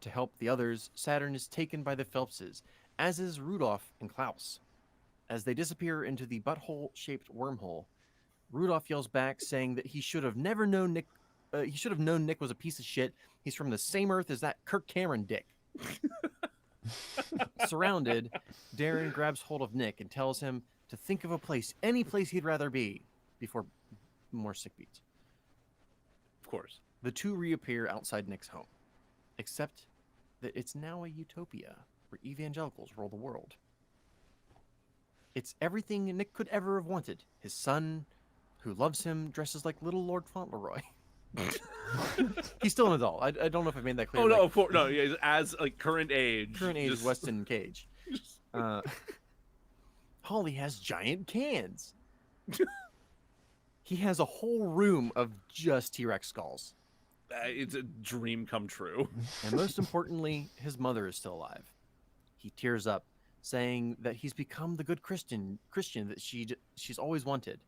[SPEAKER 1] to help the others, Saturn is taken by the Phelpses, as is Rudolph and Klaus. As they disappear into the butthole-shaped wormhole, Rudolph yells back, saying that he should have never known Nick. He should have known Nick was a piece of shit. He's from the same Earth as that Kirk Cameron dick. Surrounded, Darren grabs hold of Nick and tells him to think of a place, any place he'd rather be, before more sick beats.
[SPEAKER 2] Of course.
[SPEAKER 1] The two reappear outside Nick's home, except that it's now a utopia where evangelicals rule the world. It's everything Nick could ever have wanted. His son, who loves him, dresses like little Lord Fauntleroy. He's still an adult. I don't know if I made that clear.
[SPEAKER 2] Oh no,
[SPEAKER 1] like,
[SPEAKER 2] of course no. Yeah, as like current age.
[SPEAKER 1] current age
[SPEAKER 2] just-
[SPEAKER 1] Weston Cage. Holly has giant cans. He has a whole room of just T-Rex skulls.
[SPEAKER 2] It's a dream come true.
[SPEAKER 1] And most importantly, his mother is still alive. He tears up, saying that he's become the good Christian that she's always wanted.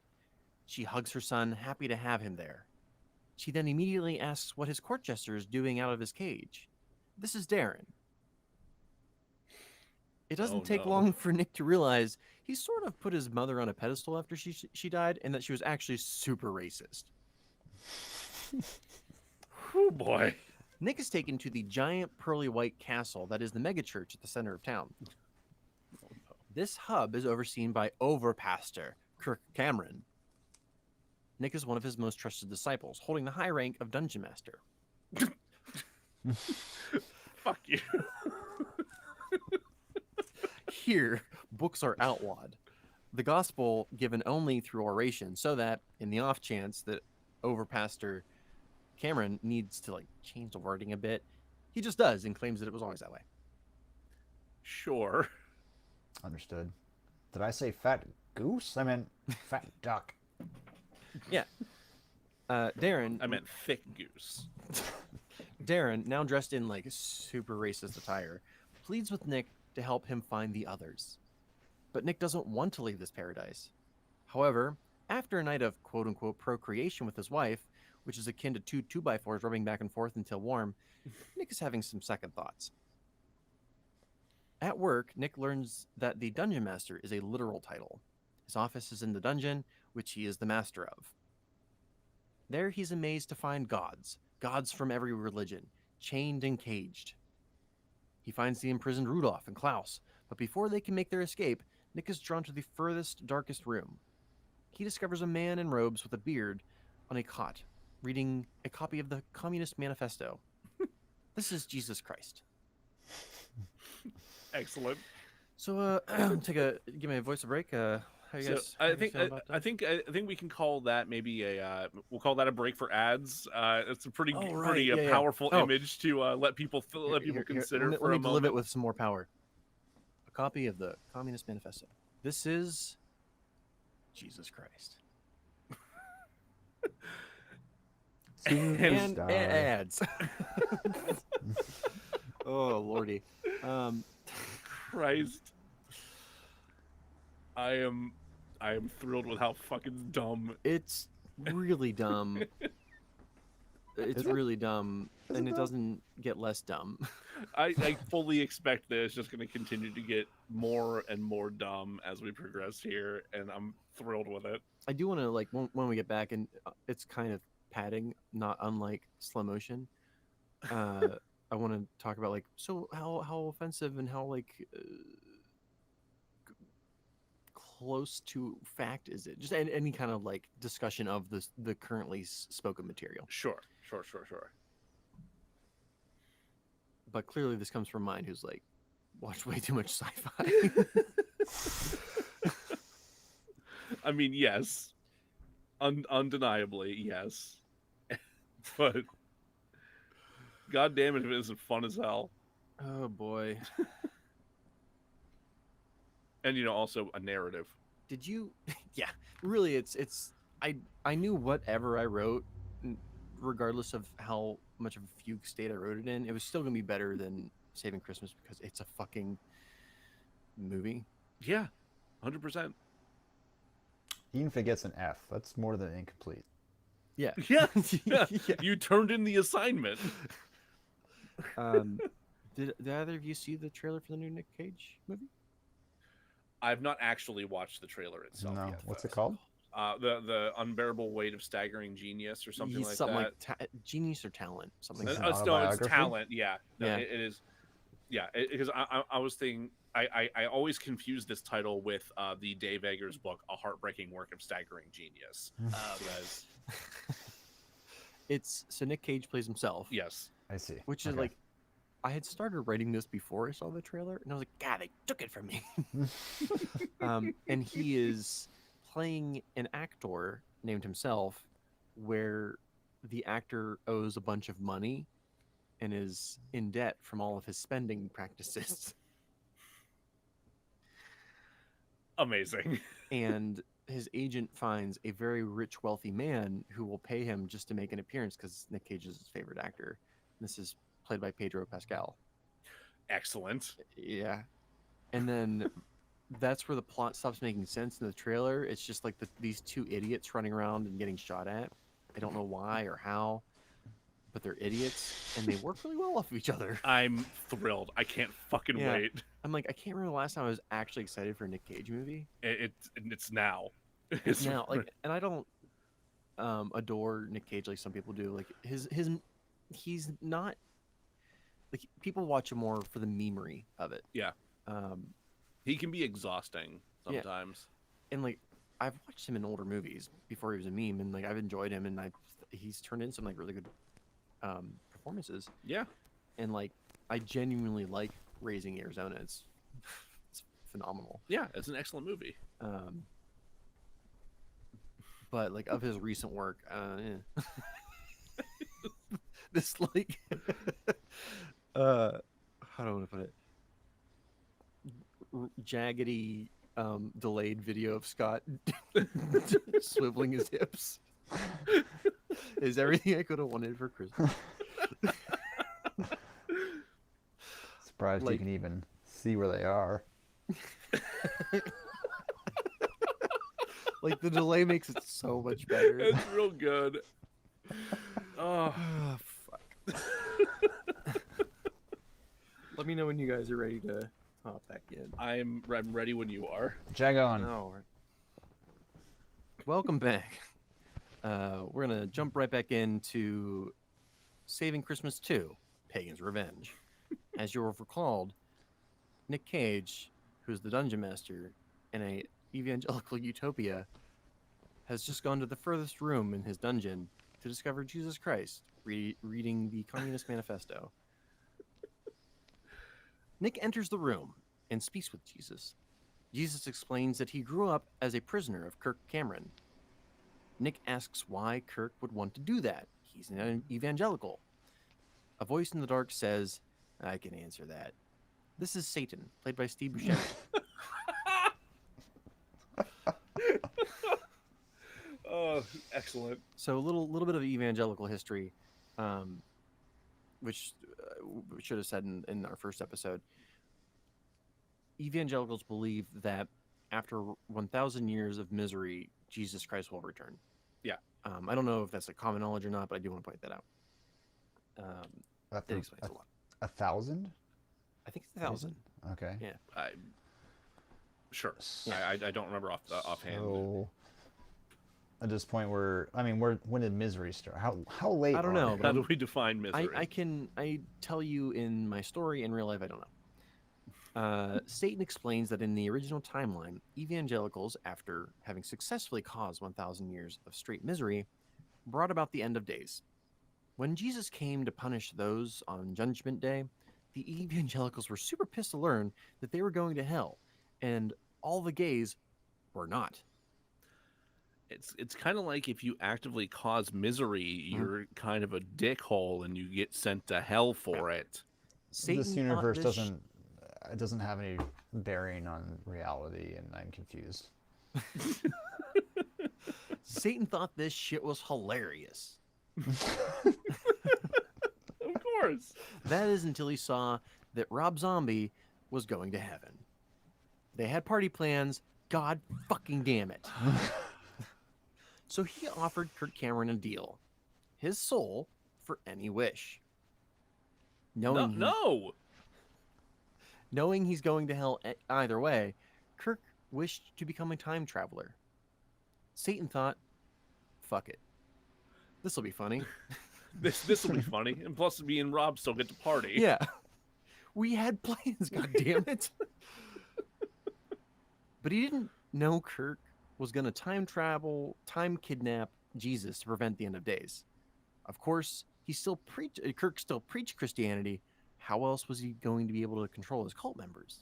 [SPEAKER 1] She hugs her son, happy to have him there. She then immediately asks what his court jester is doing out of his cage. This is Darren. It doesn't
[SPEAKER 2] Oh,
[SPEAKER 1] take
[SPEAKER 2] no.
[SPEAKER 1] long for Nick to realize he sort of put his mother on a pedestal after she died, and that she was actually super racist.
[SPEAKER 2] Oh boy.
[SPEAKER 1] Nick is taken to the giant pearly white castle that is the megachurch at the center of town. This hub is overseen by Overpastor Kirk Cameron. Nick is one of his most trusted disciples, holding the high rank of Dungeon Master.
[SPEAKER 2] Fuck you.
[SPEAKER 1] Here, books are outlawed. The gospel given only through oration, so that, in the off chance that Overpastor Cameron needs to change the wording a bit, he just does and claims that it was always that way.
[SPEAKER 2] Sure.
[SPEAKER 3] Understood. Did I say fat goose? I meant fat duck.
[SPEAKER 1] Yeah. Darren,
[SPEAKER 2] I meant thick goose.
[SPEAKER 1] Darren, now dressed in super racist attire, pleads with Nick to help him find the others. But Nick doesn't want to leave this paradise. However, after a night of quote-unquote procreation with his wife, which is akin to two 2x4s rubbing back and forth until warm, Nick is having some second thoughts. At work, Nick learns that the Dungeon Master is a literal title. His office is in the dungeon, which he is the master of. There he's amazed to find gods from every religion, chained and caged. He finds the imprisoned Rudolph and Klaus, but before they can make their escape, Nick is drawn to the furthest, darkest room. He discovers a man in robes with a beard on a cot, reading a copy of the Communist Manifesto. This is Jesus Christ.
[SPEAKER 2] Excellent.
[SPEAKER 1] So, give my voice a break. How you
[SPEAKER 2] So
[SPEAKER 1] guys?
[SPEAKER 2] I
[SPEAKER 1] how you
[SPEAKER 2] think
[SPEAKER 1] feeling about
[SPEAKER 2] I think we can call that maybe we'll call that a break for ads. It's a pretty
[SPEAKER 1] Oh, right.
[SPEAKER 2] pretty
[SPEAKER 1] Yeah, yeah.
[SPEAKER 2] powerful
[SPEAKER 1] Oh.
[SPEAKER 2] image to let people consider
[SPEAKER 1] Let
[SPEAKER 2] for
[SPEAKER 1] me
[SPEAKER 2] a
[SPEAKER 1] deliver
[SPEAKER 2] moment.
[SPEAKER 1] it with some more power. A copy of the Communist Manifesto. This is Jesus Christ. And
[SPEAKER 3] Superstar.
[SPEAKER 1] ads. Oh lordy.
[SPEAKER 2] Christ. I am thrilled with how fucking dumb.
[SPEAKER 1] It's really dumb. It's
[SPEAKER 3] Is it?
[SPEAKER 1] really dumb,
[SPEAKER 3] Is
[SPEAKER 1] and
[SPEAKER 3] it
[SPEAKER 1] it
[SPEAKER 3] though?
[SPEAKER 1] doesn't get less dumb.
[SPEAKER 2] I fully expect that it's just going to continue to get more and more dumb as we progress here, and I'm thrilled with it.
[SPEAKER 1] I do want to when we get back, and it's kind of padding, not unlike slow motion. I want to talk about so how offensive and how close to fact is it? Just any kind of discussion of the currently spoken material.
[SPEAKER 2] Sure.
[SPEAKER 1] But clearly, this comes from mine, who's watched way too much sci-fi.
[SPEAKER 2] I mean, yes, undeniably, yes, but god damn it, if it isn't fun as hell.
[SPEAKER 1] Oh boy.
[SPEAKER 2] And also a narrative.
[SPEAKER 1] Did you? Yeah, really. It's. I knew whatever I wrote, regardless of how much of a fugue state I wrote it in, it was still gonna be better than Saving Christmas because it's a fucking movie.
[SPEAKER 2] Yeah, 100%.
[SPEAKER 3] Even if it gets an F, that's more than incomplete.
[SPEAKER 1] Yeah.
[SPEAKER 2] Yeah,
[SPEAKER 1] Yeah.
[SPEAKER 2] you turned in the assignment.
[SPEAKER 1] Did either of you see the trailer for the new Nick Cage movie?
[SPEAKER 2] I've not actually watched the trailer itself
[SPEAKER 3] No,
[SPEAKER 2] yet.
[SPEAKER 3] what's
[SPEAKER 2] though.
[SPEAKER 3] it called?
[SPEAKER 2] The unbearable weight of staggering genius or something
[SPEAKER 1] He's
[SPEAKER 2] like
[SPEAKER 1] something
[SPEAKER 2] that.
[SPEAKER 1] genius or talent, something.
[SPEAKER 3] It's
[SPEAKER 1] Like
[SPEAKER 3] an
[SPEAKER 1] that.
[SPEAKER 2] No, it's
[SPEAKER 3] autobiography?
[SPEAKER 2] talent. Yeah, no,
[SPEAKER 1] Yeah.
[SPEAKER 2] it is. Yeah, because I was thinking I always confuse this title with the Dave Eggers book, A Heartbreaking Work of Staggering Genius. Because
[SPEAKER 1] It's so Nick Cage plays himself.
[SPEAKER 2] yes,
[SPEAKER 3] I see.
[SPEAKER 1] Which is
[SPEAKER 3] Okay.
[SPEAKER 1] I had started writing this before I saw the trailer, and I was like, God, they took it from me. And he is playing an actor named himself, where the actor owes a bunch of money and is in debt from all of his spending practices.
[SPEAKER 2] Amazing.
[SPEAKER 1] And his agent finds a very rich, wealthy man who will pay him just to make an appearance because Nick Cage is his favorite actor. This is played by Pedro Pascal.
[SPEAKER 2] Excellent.
[SPEAKER 1] Yeah. And then that's where the plot stops making sense in the trailer. It's just like these two idiots running around and getting shot at. I don't know why or how, but they're idiots and they work really well off of each other.
[SPEAKER 2] I'm thrilled. I can't fucking
[SPEAKER 1] Yeah.
[SPEAKER 2] wait.
[SPEAKER 1] I'm like, I can't remember the last time I was actually excited for a Nick Cage movie.
[SPEAKER 2] It's now.
[SPEAKER 1] It's now, like, and I don't adore Nick Cage like some people do. Like he's not like, people watch him more for the memery of it.
[SPEAKER 2] Yeah. He can be exhausting
[SPEAKER 1] Yeah.
[SPEAKER 2] sometimes.
[SPEAKER 1] And like, I've watched him in older movies before he was a meme, and like I've enjoyed him, and he's turned in some like really good performances.
[SPEAKER 2] Yeah.
[SPEAKER 1] And like, I genuinely like Raising Arizona. It's phenomenal.
[SPEAKER 2] Yeah, it's an excellent movie.
[SPEAKER 1] But like, of his recent work, this like how do I want to put it? Jaggedy delayed video of Scott swiveling his hips is everything I could have wanted for Christmas.
[SPEAKER 3] Surprised you
[SPEAKER 1] Like-
[SPEAKER 3] can even see where they are.
[SPEAKER 1] Like, the delay makes it so much better.
[SPEAKER 2] It's real good. Oh,
[SPEAKER 1] Oh, fuck. Let me know when you guys are ready to hop back in.
[SPEAKER 2] I'm ready when you are.
[SPEAKER 3] Jag on.
[SPEAKER 1] Oh, welcome back. We're gonna jump right back into Saving Christmas 2: Pagan's Revenge. As you'll have recalled, Nick Cage, who's the dungeon master in a evangelical utopia, has just gone to the furthest room in his dungeon to discover Jesus Christ reading the Communist Manifesto. Nick enters the room and speaks with Jesus. Jesus explains that he grew up as a prisoner of Kirk Cameron. Nick asks why Kirk would want to do that. He's an evangelical. A voice in the dark says, I can answer that. This is Satan, played by Steve Buscemi.
[SPEAKER 2] Oh, excellent.
[SPEAKER 1] So a little bit of evangelical history, which we should have said in our first episode. Evangelicals believe that after 1,000 years of misery, Jesus Christ will return.
[SPEAKER 2] Yeah.
[SPEAKER 1] I don't know if that's a common knowledge or not, but I do want to point that out. It
[SPEAKER 3] After
[SPEAKER 1] explains a lot.
[SPEAKER 3] 1,000?
[SPEAKER 1] I think it's 1,000.
[SPEAKER 3] Okay.
[SPEAKER 1] Yeah.
[SPEAKER 2] Sure.
[SPEAKER 1] Yeah.
[SPEAKER 2] I don't remember offhand.
[SPEAKER 3] So, at this point, when did misery start? How late?
[SPEAKER 1] I don't
[SPEAKER 3] are
[SPEAKER 1] know,
[SPEAKER 3] we?
[SPEAKER 1] but
[SPEAKER 2] How do we define misery?
[SPEAKER 1] I tell you in my story. In real life, I don't know. Satan explains that in the original timeline, evangelicals, after having successfully caused 1,000 years of straight misery, brought about the end of days. When Jesus came to punish those on Judgment Day, the evangelicals were super pissed to learn that they were going to hell, and all the gays were not.
[SPEAKER 2] It's kind of like if you actively cause misery, you're kind of a dickhole and you get sent to hell for it.
[SPEAKER 1] Satan
[SPEAKER 3] This
[SPEAKER 1] thought
[SPEAKER 3] universe
[SPEAKER 1] this
[SPEAKER 3] doesn't have any bearing on reality, and I'm confused.
[SPEAKER 1] Satan thought this shit was hilarious.
[SPEAKER 2] Of course.
[SPEAKER 1] That is until he saw that Rob Zombie was going to heaven. They had party plans. God fucking damn it. So he offered Kirk Cameron a deal. His soul for any wish.
[SPEAKER 2] No.
[SPEAKER 1] Knowing he's going to hell either way, Kirk wished to become a time traveler. Satan thought, fuck it. This'll be funny.
[SPEAKER 2] This will be funny, and plus me and Rob still get to party.
[SPEAKER 1] Yeah. We had plans, god damn it. But he didn't know Kirk was going to time travel, time kidnap Jesus to prevent the end of days. Of course, Kirk still preached Christianity. How else was he going to be able to control his cult members?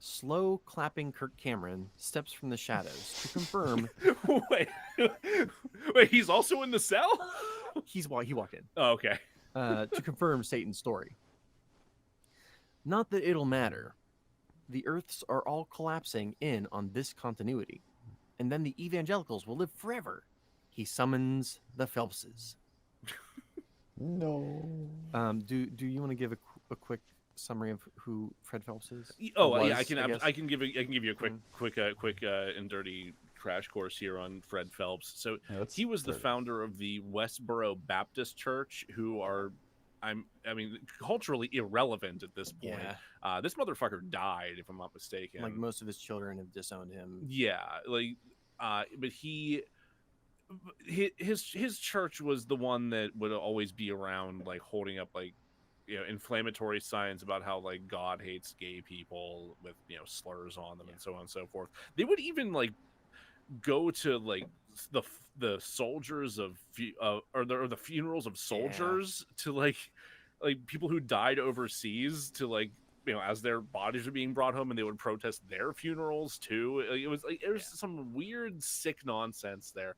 [SPEAKER 1] Slow clapping Kirk Cameron steps from the shadows to confirm
[SPEAKER 2] wait, wait, he's also in the cell.
[SPEAKER 1] he walked in
[SPEAKER 2] Oh, okay.
[SPEAKER 1] to confirm Satan's story. Not that it'll matter. The Earths are all collapsing in on this continuity, and then the evangelicals will live forever. He summons the Phelpses.
[SPEAKER 3] No.
[SPEAKER 1] Do you want to give a quick summary of who Fred Phelps is?
[SPEAKER 2] Oh,
[SPEAKER 1] Or
[SPEAKER 2] yeah,
[SPEAKER 1] was, guess?
[SPEAKER 2] I can give you a quick and dirty crash course here on Fred Phelps. So
[SPEAKER 3] Yeah,
[SPEAKER 2] he was the founder of the Westboro Baptist Church, who are, I mean, culturally irrelevant at this point.
[SPEAKER 1] Yeah.
[SPEAKER 2] This motherfucker died, if I'm not mistaken.
[SPEAKER 1] Like most of his children have disowned him.
[SPEAKER 2] Yeah, like, but his church was the one that would always be around, like holding up like, you know, inflammatory signs about how like God hates gay people with, you know, slurs on them and so on and so forth. They would even like go to like the soldiers of or the funerals of soldiers to like people who died overseas to like, you know, as their bodies were being brought home, and they would protest their funerals too. It was like there's some weird sick nonsense there.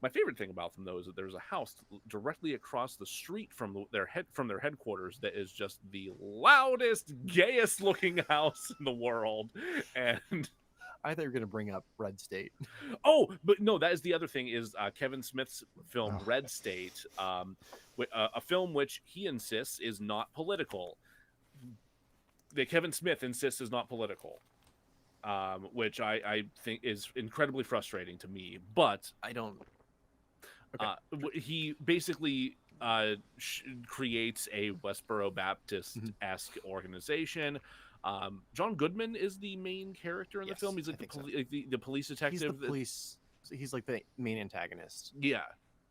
[SPEAKER 2] My favorite thing about them, though, is that there's a house directly across the street from their headquarters that is just the loudest, gayest looking house in the world. And
[SPEAKER 1] I thought you were going to bring up Red State.
[SPEAKER 2] oh, but no, that is the other thing is Kevin Smith's film Red State, a film which he insists is not political. That Kevin Smith insists is not political. Which I think is incredibly frustrating to me, but
[SPEAKER 1] I don't. Okay.
[SPEAKER 2] He basically creates a Westboro Baptist-esque organization. John Goodman is the main character in the film. He's like the police detective.
[SPEAKER 1] He's the police. He's like the main antagonist.
[SPEAKER 2] Yeah.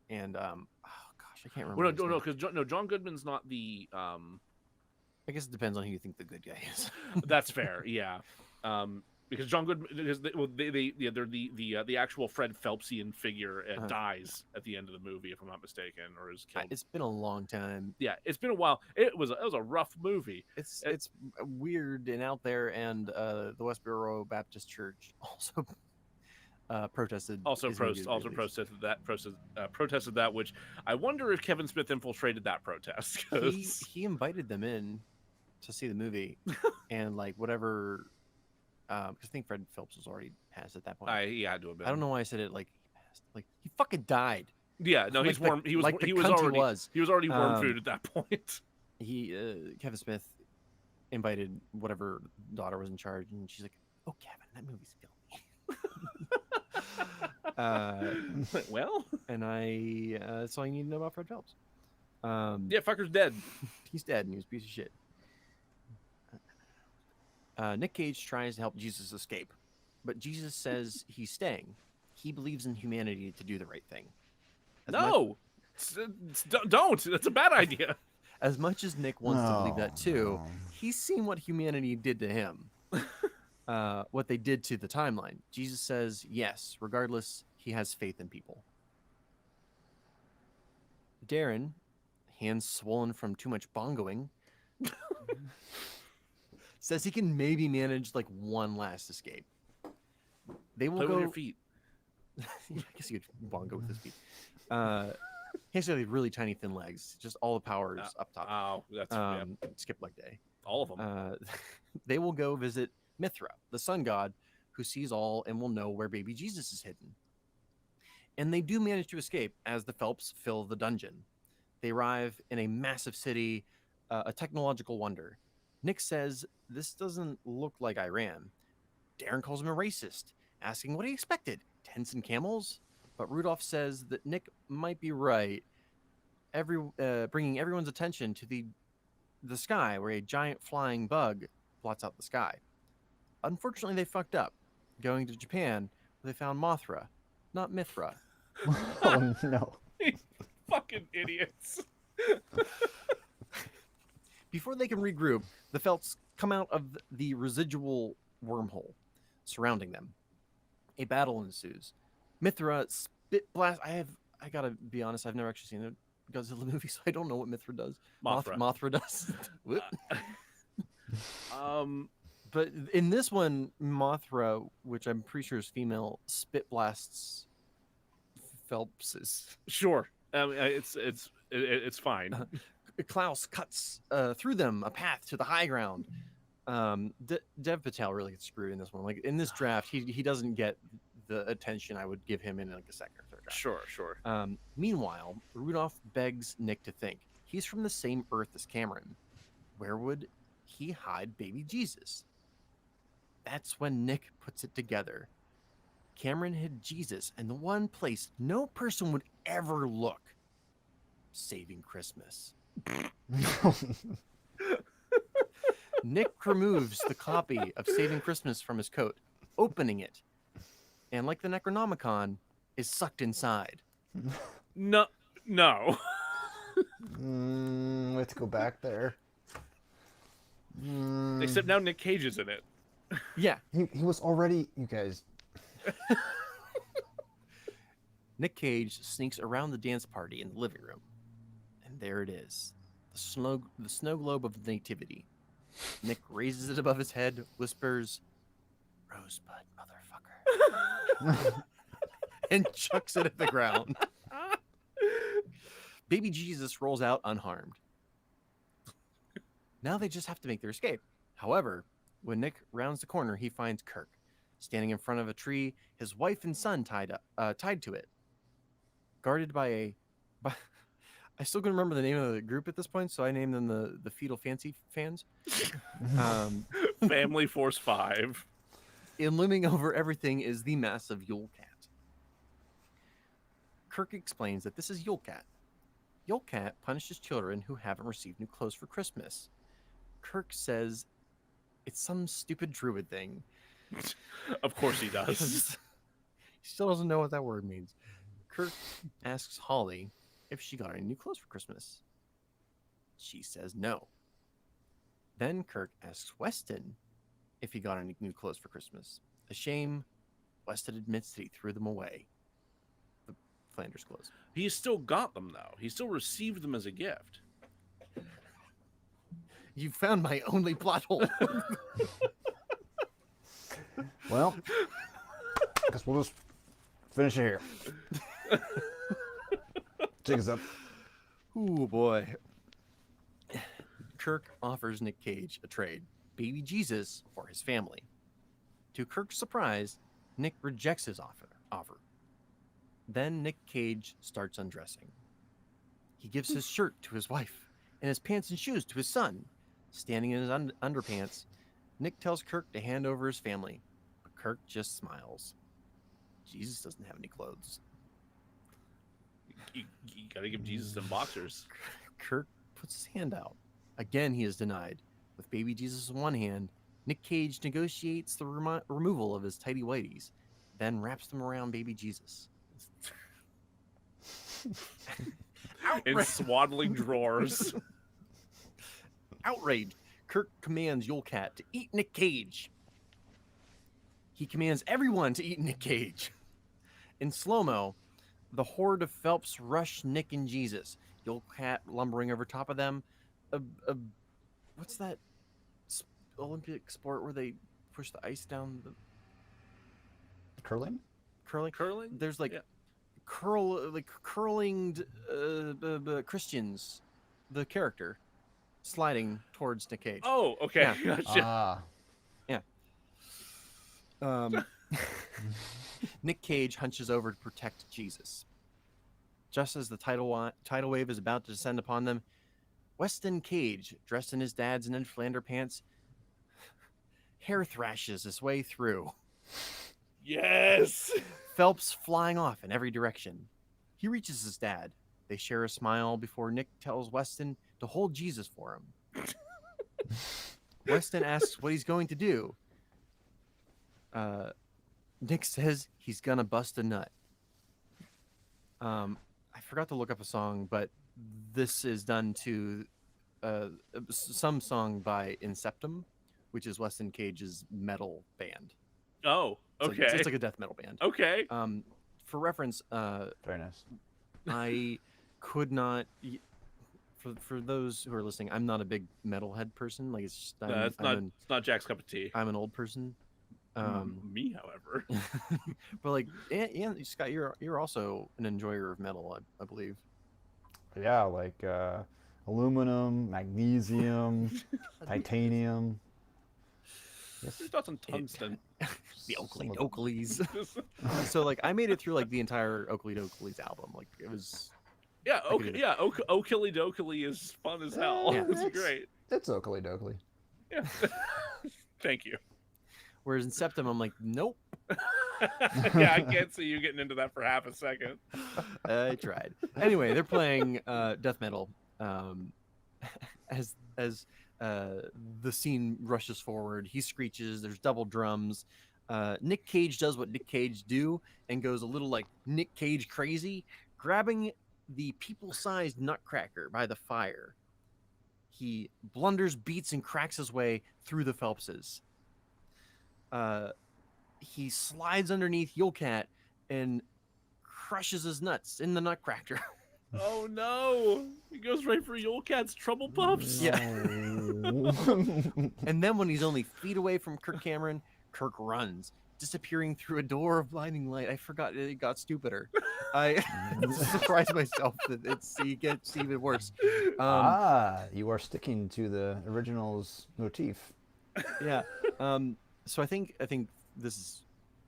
[SPEAKER 1] And oh gosh, I can't remember.
[SPEAKER 2] Well, no, because John Goodman's not the.
[SPEAKER 1] I guess it depends on who you think the good guy is.
[SPEAKER 2] That's fair. Yeah. Because John Goodman, because they're the actual Fred Phelpsian figure dies at the end of the movie, if I'm not mistaken, or is killed.
[SPEAKER 1] It's been a long time.
[SPEAKER 2] Yeah, it's been a while. It was a rough movie.
[SPEAKER 1] It's weird and out there, and the Westboro Baptist Church also protested.
[SPEAKER 2] Protested that, which I wonder if Kevin Smith infiltrated that protest.
[SPEAKER 1] He invited them in to see the movie, and like whatever. Because I think Fred Phelps was already passed at that point.
[SPEAKER 2] He had to have been.
[SPEAKER 1] I don't know why I said it like he passed. Like he fucking died.
[SPEAKER 2] Yeah, no, he's warm. He was already worm food at that point.
[SPEAKER 1] Kevin Smith invited whatever daughter was in charge, and she's like, "Oh, Kevin, that movie's filmy."
[SPEAKER 2] Well,
[SPEAKER 1] and that's all you need to know about Fred Phelps.
[SPEAKER 2] Yeah, fucker's dead.
[SPEAKER 1] He's dead, and he was a piece of shit. Nick Cage tries to help Jesus escape, but Jesus says he's staying. He believes in humanity to do the right thing. Don't.
[SPEAKER 2] That's a bad idea.
[SPEAKER 1] As much as Nick wants to believe that too, he's seen what humanity did to him. What they did to the timeline. Jesus says yes, regardless, he has faith in people. Darren, hands swollen from too much bongoing, says he can maybe manage like one last escape. They will
[SPEAKER 2] Play
[SPEAKER 1] go
[SPEAKER 2] with your feet.
[SPEAKER 1] I guess you could bongo with his feet. He has really tiny thin legs. Just all the powers up top.
[SPEAKER 2] Oh, that's
[SPEAKER 1] skip leg day.
[SPEAKER 2] all of them.
[SPEAKER 1] They will go visit Mithra, the sun god, who sees all and will know where baby Jesus is hidden. And they do manage to escape as the Phelps fill the dungeon. They arrive in a massive city, a technological wonder. Nick says this doesn't look like Iran. Darren calls him a racist, asking what he expected, tents and camels? But Rudolph says that Nick might be right, bringing everyone's attention to the sky, where a giant flying bug blots out the sky. Unfortunately, they fucked up, going to Japan, where they found Mothra, not Mithra.
[SPEAKER 3] Oh, no.
[SPEAKER 2] Fucking idiots.
[SPEAKER 1] Before they can regroup, the Phelps come out of the residual wormhole surrounding them. A battle ensues. Mithra spit blast. I gotta be honest, I've never actually seen a Godzilla movie, so I don't know what Mithra does.
[SPEAKER 2] Mothra.
[SPEAKER 1] Mothra does. But in this one, Mothra, which I'm pretty sure is female, spit blasts Phelps's.
[SPEAKER 2] Sure. It's fine.
[SPEAKER 1] Klaus cuts through them a path to the high ground. Dev Patel really gets screwed in this one. Like in this draft, he doesn't get the attention I would give him in like a second or third draft.
[SPEAKER 2] Sure.
[SPEAKER 1] Meanwhile, Rudolph begs Nick to think. He's from the same Earth as Cameron. Where would he hide baby Jesus? That's when Nick puts it together. Cameron hid Jesus in the one place no person would ever look. Saving Christmas. Nick removes the copy of Saving Christmas from his coat, opening it, and like the Necronomicon, is sucked inside.
[SPEAKER 2] No.
[SPEAKER 3] We have to go back there.
[SPEAKER 2] Except now Nick Cage is in it.
[SPEAKER 1] Yeah.
[SPEAKER 3] He was already, you guys.
[SPEAKER 1] Nick Cage sneaks around the dance party in the living room. And there it is. The snow globe of the nativity. Nick raises it above his head, whispers, "Rosebud, motherfucker." And chucks it at the ground. Baby Jesus rolls out unharmed. Now they just have to make their escape. However, when Nick rounds the corner, he finds Kirk standing in front of a tree, his wife and son tied to it, guarded by a. I still couldn't remember the name of the group at this point, so I named them the Fetal Fancy Fans.
[SPEAKER 2] Family Force 5.
[SPEAKER 1] And looming over everything is the massive Yule Cat. Kirk explains that this is Yule Cat. Yule Cat punishes children who haven't received new clothes for Christmas. Kirk says it's some stupid druid thing.
[SPEAKER 2] Of course he does.
[SPEAKER 1] He still doesn't know what that word means. Kirk asks Holly if she got any new clothes for Christmas. She says no. Then Kirk asks Weston if he got any new clothes for Christmas. A shame, Weston admits that he threw them away. The Flanders clothes.
[SPEAKER 2] He still got them, though. He still received them as a gift.
[SPEAKER 1] You found my only plot hole.
[SPEAKER 3] Well, I guess we'll just finish it here. Jig is up.
[SPEAKER 1] Ooh, boy. Kirk offers Nick Cage a trade. Baby Jesus for his family. To Kirk's surprise, Nick rejects his offer. Then Nick Cage starts undressing. He gives his shirt to his wife and his pants and shoes to his son. Standing in his underpants, Nick tells Kirk to hand over his family, but Kirk just smiles. Jesus doesn't have any clothes.
[SPEAKER 2] You gotta give Jesus some boxers.
[SPEAKER 1] Kirk puts his hand out. Again, he is denied. With baby Jesus in one hand, Nick Cage negotiates the removal of his tighty whities, then wraps them around baby Jesus.
[SPEAKER 2] In swaddling drawers.
[SPEAKER 1] Outraged, Kirk commands Yule Cat to eat Nick Cage. He commands everyone to eat Nick Cage. In slow-mo, the horde of Phelps rush Nick and Jesus. Yule Cat lumbering over top of them. What's that Olympic sport where they push the ice down the
[SPEAKER 3] Curling?
[SPEAKER 2] Curling?
[SPEAKER 1] There's like
[SPEAKER 2] Yeah.
[SPEAKER 1] curling Christians, the character, sliding towards Nick Cage.
[SPEAKER 2] Oh, okay.
[SPEAKER 1] Yeah.
[SPEAKER 2] Gotcha.
[SPEAKER 1] Nick Cage hunches over to protect Jesus. Just as the tidal wave is about to descend upon them, Weston Cage, dressed in his dad's Ned Flander pants, hair thrashes his way through.
[SPEAKER 2] Yes.
[SPEAKER 1] Phelps flying off in every direction. He reaches his dad. They share a smile before Nick tells Weston to hold Jesus for him. Weston asks what he's going to do. Nick says he's gonna bust a nut. I forgot to look up a song, but this is done to some song by Inceptum, which is Weston Cage's metal band.
[SPEAKER 2] Oh, okay.
[SPEAKER 1] It's like a death metal band.
[SPEAKER 2] Okay.
[SPEAKER 1] For reference,
[SPEAKER 3] Very nice.
[SPEAKER 1] I could not, for those who are listening, I'm not a big metalhead person. Like it's just,
[SPEAKER 2] It's not Jack's cup of tea.
[SPEAKER 1] I'm an old person.
[SPEAKER 2] Me, however.
[SPEAKER 1] But like, and Scott, you're also an enjoyer of metal, I believe.
[SPEAKER 3] Yeah, like aluminum, magnesium, titanium. Yes.
[SPEAKER 2] There's not some tungsten.
[SPEAKER 1] The Oakley
[SPEAKER 3] Some of
[SPEAKER 1] Doakleys. So like, I made it through like the entire Oakley Doakleys album. Like it was.
[SPEAKER 2] Yeah,
[SPEAKER 1] I could do it.
[SPEAKER 2] Oakley Doakley is fun as hell.
[SPEAKER 3] Yeah,
[SPEAKER 2] It's
[SPEAKER 3] that's-
[SPEAKER 2] great.
[SPEAKER 3] That's Oakley Doakley.
[SPEAKER 2] Yeah. Thank you.
[SPEAKER 1] Whereas in Septum, I'm like, nope.
[SPEAKER 2] Yeah, I can't see you getting into that for half a second.
[SPEAKER 1] I tried. Anyway, they're playing death metal as the scene rushes forward. He screeches. There's double drums. Nick Cage does what Nick Cage do and goes a little like Nick Cage crazy, grabbing the people-sized nutcracker by the fire. He blunders, beats, and cracks his way through the Phelpses. He slides underneath Yulecat and crushes his nuts in the nutcracker.
[SPEAKER 2] Oh no! He goes right for Yulecat's trouble puffs.
[SPEAKER 1] Yeah. And then when he's only feet away from Kirk Cameron, Kirk runs, disappearing through a door of blinding light. I forgot it got stupider. I surprised myself that it gets even worse.
[SPEAKER 3] You are sticking to the original's motif.
[SPEAKER 1] Yeah. So I think this is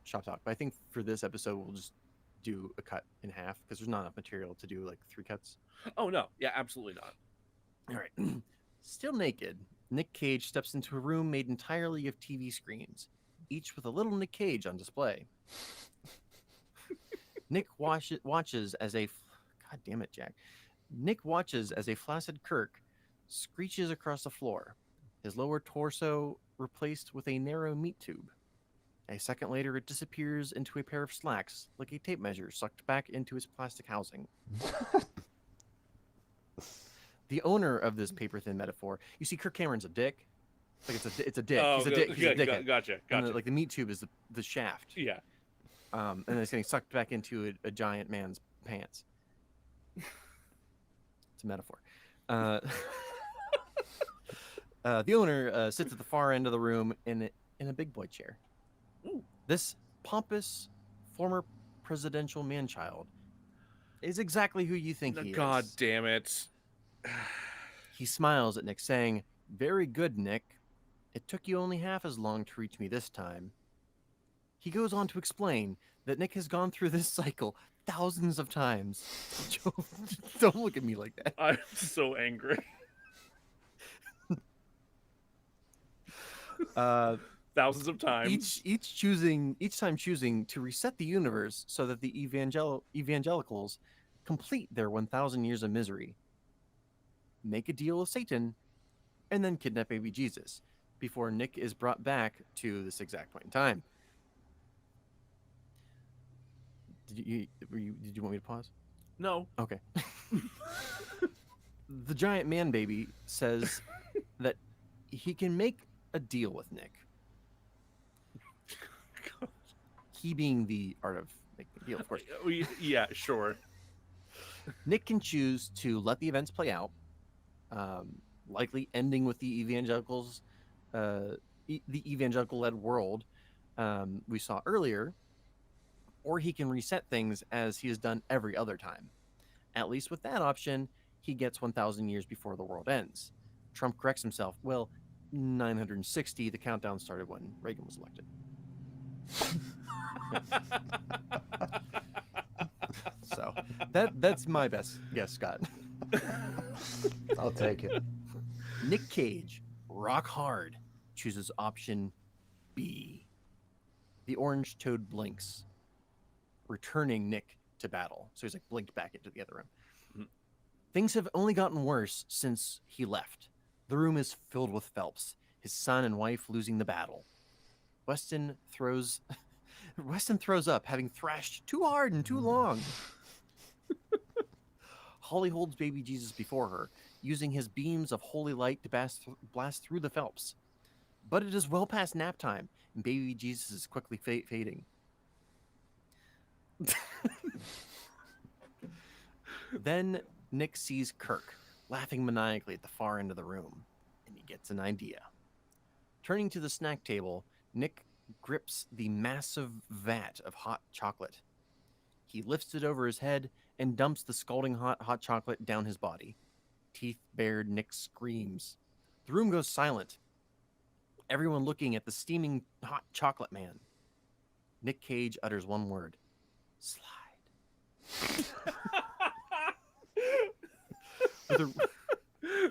[SPEAKER 1] shop talk, but I think for this episode we'll just do a cut in half because there's not enough material to do like 3 cuts.
[SPEAKER 2] Oh no! Yeah, absolutely not.
[SPEAKER 1] All right. Still naked, Nick Cage steps into a room made entirely of TV screens, each with a little Nick Cage on display. Nick watches as a God damn it, Jack. Nick watches as a flaccid Kirk screeches across the floor, his lower torso replaced with a narrow meat tube. A second later, it disappears into a pair of slacks, like a tape measure sucked back into its plastic housing. The owner of this paper-thin metaphor, you see, Kirk Cameron's a dick. Like it's a dick.
[SPEAKER 2] Oh,
[SPEAKER 1] He's a dick. He's a dickhead.
[SPEAKER 2] Gotcha.
[SPEAKER 1] And like the meat tube is the shaft.
[SPEAKER 2] Yeah.
[SPEAKER 1] And then it's getting sucked back into a giant man's pants. It's a metaphor. The owner sits at the far end of the room in a big boy chair.
[SPEAKER 2] Ooh.
[SPEAKER 1] This pompous former presidential man-child is exactly who you think he
[SPEAKER 2] God
[SPEAKER 1] is.
[SPEAKER 2] damn it!
[SPEAKER 1] He smiles at Nick, saying, "Very good, Nick. It took you only half as long to reach me this time." He goes on to explain that Nick has gone through this cycle thousands of times. Joe, don't look at me like that.
[SPEAKER 2] I'm so angry. Thousands of times.
[SPEAKER 1] Each time choosing to reset the universe so that the evangelicals complete their 1,000 years of misery, make a deal with Satan, and then kidnap baby Jesus before Nick is brought back to this exact point in time. Did you want me to pause?
[SPEAKER 2] No.
[SPEAKER 1] Okay. The giant man baby says that he can make a deal with Nick. He being the art of making a deal, of course.
[SPEAKER 2] Yeah, sure.
[SPEAKER 1] Nick can choose to let the events play out, likely ending with the evangelicals, the evangelical-led world we saw earlier, or he can reset things as he has done every other time. At least with that option, he gets 1,000 years before the world ends. Trump corrects himself. Well, 960, the countdown started when Reagan was elected. So that's my best guess, Scott.
[SPEAKER 3] I'll take it.
[SPEAKER 1] Nick Cage, rock hard, chooses option B. The orange toad blinks, returning Nick to battle. So he's like blinked back into the other room.
[SPEAKER 2] Mhm.
[SPEAKER 1] Things have only gotten worse since he left. The room is filled with Phelps, his son and wife losing the battle. Weston throws up, having thrashed too hard and too long. Holly holds baby Jesus before her, using his beams of holy light to blast through the Phelps. But it is well past nap time, and baby Jesus is quickly fading. Then Nick sees Kirk, laughing maniacally at the far end of the room, and he gets an idea. Turning to the snack table, Nick grips the massive vat of hot chocolate. He lifts it over his head and dumps the scalding hot chocolate down his body. Teeth bared, Nick screams. The room goes silent. Everyone looking at the steaming hot chocolate man. Nick Cage utters one word. Slide. With a-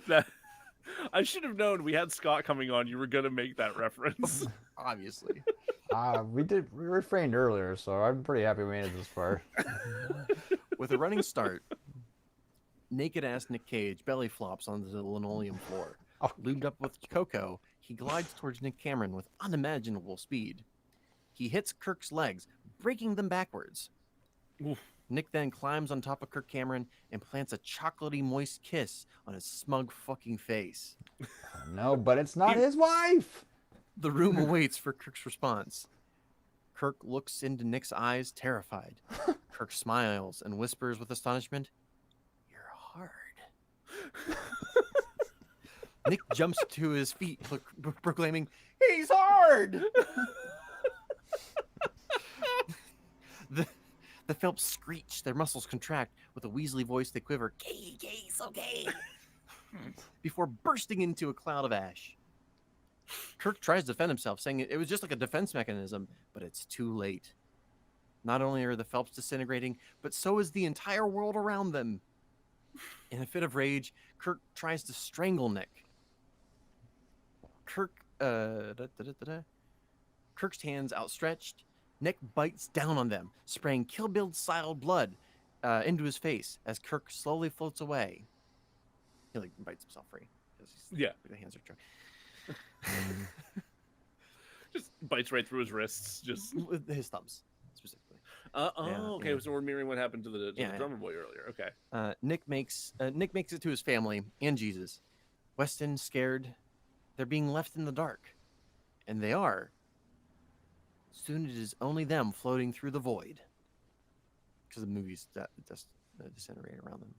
[SPEAKER 2] That I should have known we had Scott coming on. You were gonna make that reference.
[SPEAKER 1] Obviously.
[SPEAKER 3] We refrained earlier, so I'm pretty happy we made it this far.
[SPEAKER 1] With a running start, naked-ass Nick Cage belly flops onto the linoleum floor.
[SPEAKER 3] Oh.
[SPEAKER 1] Lubed up with cocoa, he glides towards Nick Cameron with unimaginable speed. He hits Kirk's legs, breaking them backwards.
[SPEAKER 2] Oof.
[SPEAKER 1] Nick then climbs on top of Kirk Cameron and plants a chocolatey moist kiss on his smug fucking face.
[SPEAKER 3] No, but it's not his wife!
[SPEAKER 1] The room awaits for Kirk's response. Kirk looks into Nick's eyes, terrified. Kirk smiles and whispers with astonishment, "You're hard." Nick jumps to his feet, proclaiming, "He's hard!" The Phelps screech, their muscles contract. With a Weasley voice, they quiver, "Gay, gay, so gay," before bursting into a cloud of ash. Kirk tries to defend himself, saying it was just like a defense mechanism, but it's too late. Not only are the Phelps disintegrating, but so is the entire world around them. In a fit of rage, Kirk tries to strangle Nick. Kirk's hands outstretched. Nick bites down on them, spraying Kill Bill-style blood into his face as Kirk slowly floats away. He bites himself free.
[SPEAKER 2] Yeah.
[SPEAKER 1] The hands are dry.
[SPEAKER 2] Just bites right through his wrists. Just
[SPEAKER 1] With his thumbs, specifically.
[SPEAKER 2] Okay.
[SPEAKER 1] yeah.
[SPEAKER 2] So we're mirroring what happened to the
[SPEAKER 1] Yeah.
[SPEAKER 2] drummer boy earlier. Okay.
[SPEAKER 1] Nick makes it to his family and Jesus. Weston, scared, they're being left in the dark, and they are. Soon it is only them floating through the void, because the movies just disintegrate around them.